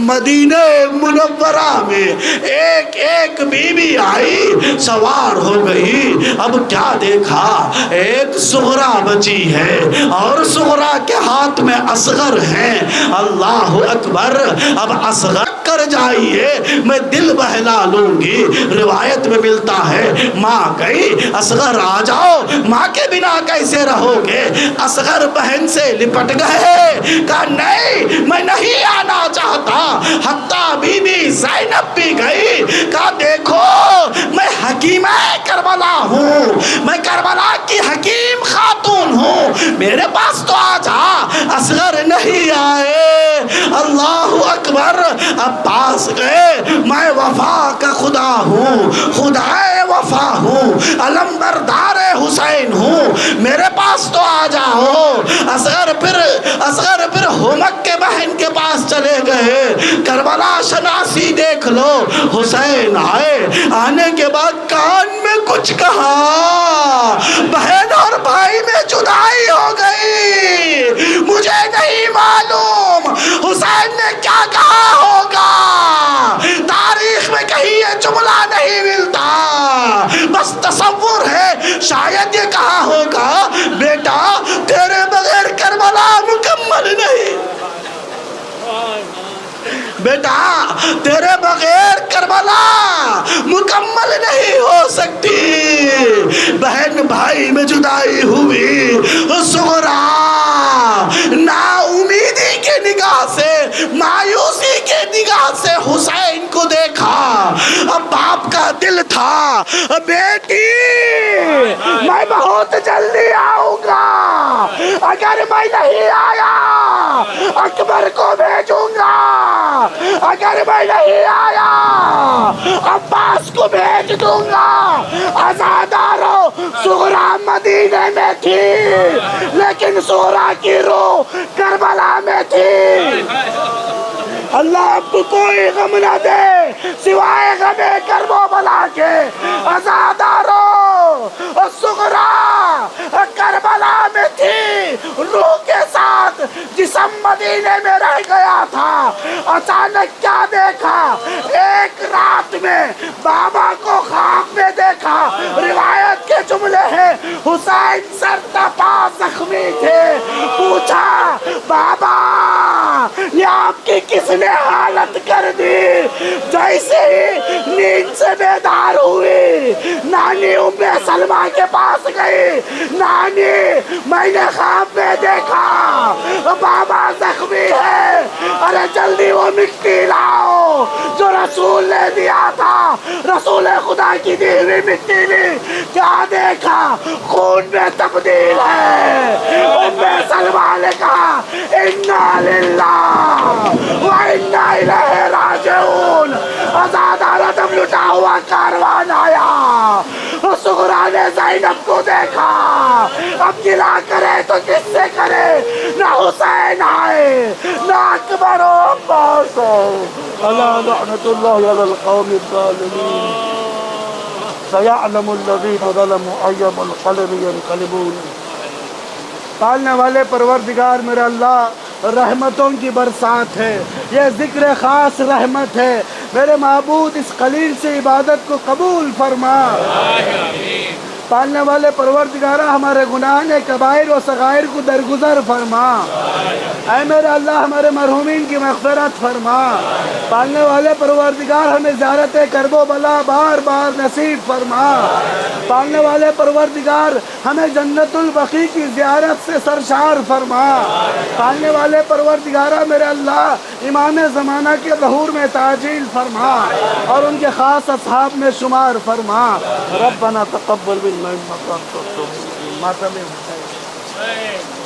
مدینہ منورہ میں ایک ایک بی بی آئی، سوار ہو گئی۔ اب کیا دیکھا؟ ایک صغرا بچی ہے اور صغرا کے ہاتھ میں اصغر ہیں۔ اللہ اکبر، اب اصغر کر جائیے میں دل بہلا لوں گی۔ روایت میں ملتا ہے ماں گئی، اصغر آ جاؤ، ماں کے بنا کیسے رہو گے؟ اصغر بہن سے لپٹ گئے، کہا نہیں میں نہیں آنا چاہتا۔ حتیٰ بی بی زینب بھی گئی، کہا دیکھو میں حکیمہ کربلا ہوں، میں کربلا کی حکیم خاتون ہوں، میرے پاس تو آ جا۔ اصغر نہیں آئے۔ اللہ اکبر، اب پاس گئے، میں وفا کا خدا ہوں، خدائے وفا ہوں، علم بردار حسین ہوں، میرے پاس تو آ جاؤ۔ اصغر پھر ہومک کے بہن کے پاس چلے گئے۔ کربلا شناسی دیکھ لو، حسین آئے، آنے کے بعد کان میں کچھ کہا، بہن اور بھائی میں جدائی ہو گئی، مجھے نہیں معلوم حسین نے کیا کہا ہوگا، تاریخ میں کہیں یہ جملہ نہیں ملتا، بس تصور ہے شاید یہ کہا ہوگا بیٹا تیرے بغیر کربلا مکمل نہیں، بیٹا تیرے بغیر کربلا مکمل نہیں ہو سکتی۔ بہن بھائی میں جدائی ہوئی، صغرا نا امیدی کے نگاہ سے، مایوسی کے نگاہ سے حسین کو دیکھا۔ اب باپ کا دل تھا بیٹی میں بہت جلدی آؤں گا، اگر میں نہیں آیا اکبر کو بھیجوں گا، اگر میں نہیں آیا عباس کو بھیج دوں گا۔ عزادارو صغرا مدینے میں تھی، لیکن صغرا کی روح کربلا میں تھی۔ اللہ اب کو کوئی غم نہ دے سوائے غم کرب و بلا کے۔ عزادارو صغرا کربلا میں تھی، روح کے ساتھ جسم مدینے میں رہ گیا تھا۔ اچانک کیا دیکھا؟ ایک رات میں بابا کو خواب میں دیکھا۔ روایت کے جملے ہیں حسین سر تپا زخمی تھے، پوچھا بابا یہ آپ کی کس نے حالت کر دی؟ جیسے ہی نیند سے بیدار ہوئی، نانی ام سلمہ کے پاس گئی، نانی میں نے خواب میں دیکھا بابا زخمی ہے، ارے جلدی وہ مٹی لاؤ جو رسول نے دیا تھا۔ رسول خدا کی دی ہوئی مٹی لی، کیا دیکھا؟ خون میں تبدیل ہے۔ ام سلمہ نے کہا انا للہ و انا الیہ راجعون۔ عزادارہ تب لٹا ہوا کاروان آیا، صغرا نے زینب کو دیکھا، اب گلا کرے تو کس سے کرے؟ نہ حسین آئے نہ اکبر و عباس الا لعنت اللہ علی القوم الظالمین۔ سیعلم الذین ظلموا ای منقلب ینقلبون۔ پالنے والے پروردگار میرا اللہ رحمتوں کی برسات ہے، یہ ذکر خاص رحمت ہے، میرے معبود اس قلیل سے عبادت کو قبول فرما۔ پالنے والے پروردگارہ ہمارے گناہ کبائر و صغائر کو درگزر فرما، اے میرے اللہ ہمارے مرحومین کی مغفرت فرما۔ پالنے والے پروردگار ہمیں زیارت کرب و بلا بار بار نصیب فرما۔ پالنے والے پروردگار ہمیں جنت البقیع کی زیارت سے سرشار فرما۔ پالنے والے پروردگارہ میرے اللہ امام زمانہ کے ظہور میں تعجیل فرما اور ان کے خاص اصحاب میں شمار فرما۔ ربنا تقبل منا انک انت السمیع العلیم۔ ماتم حسین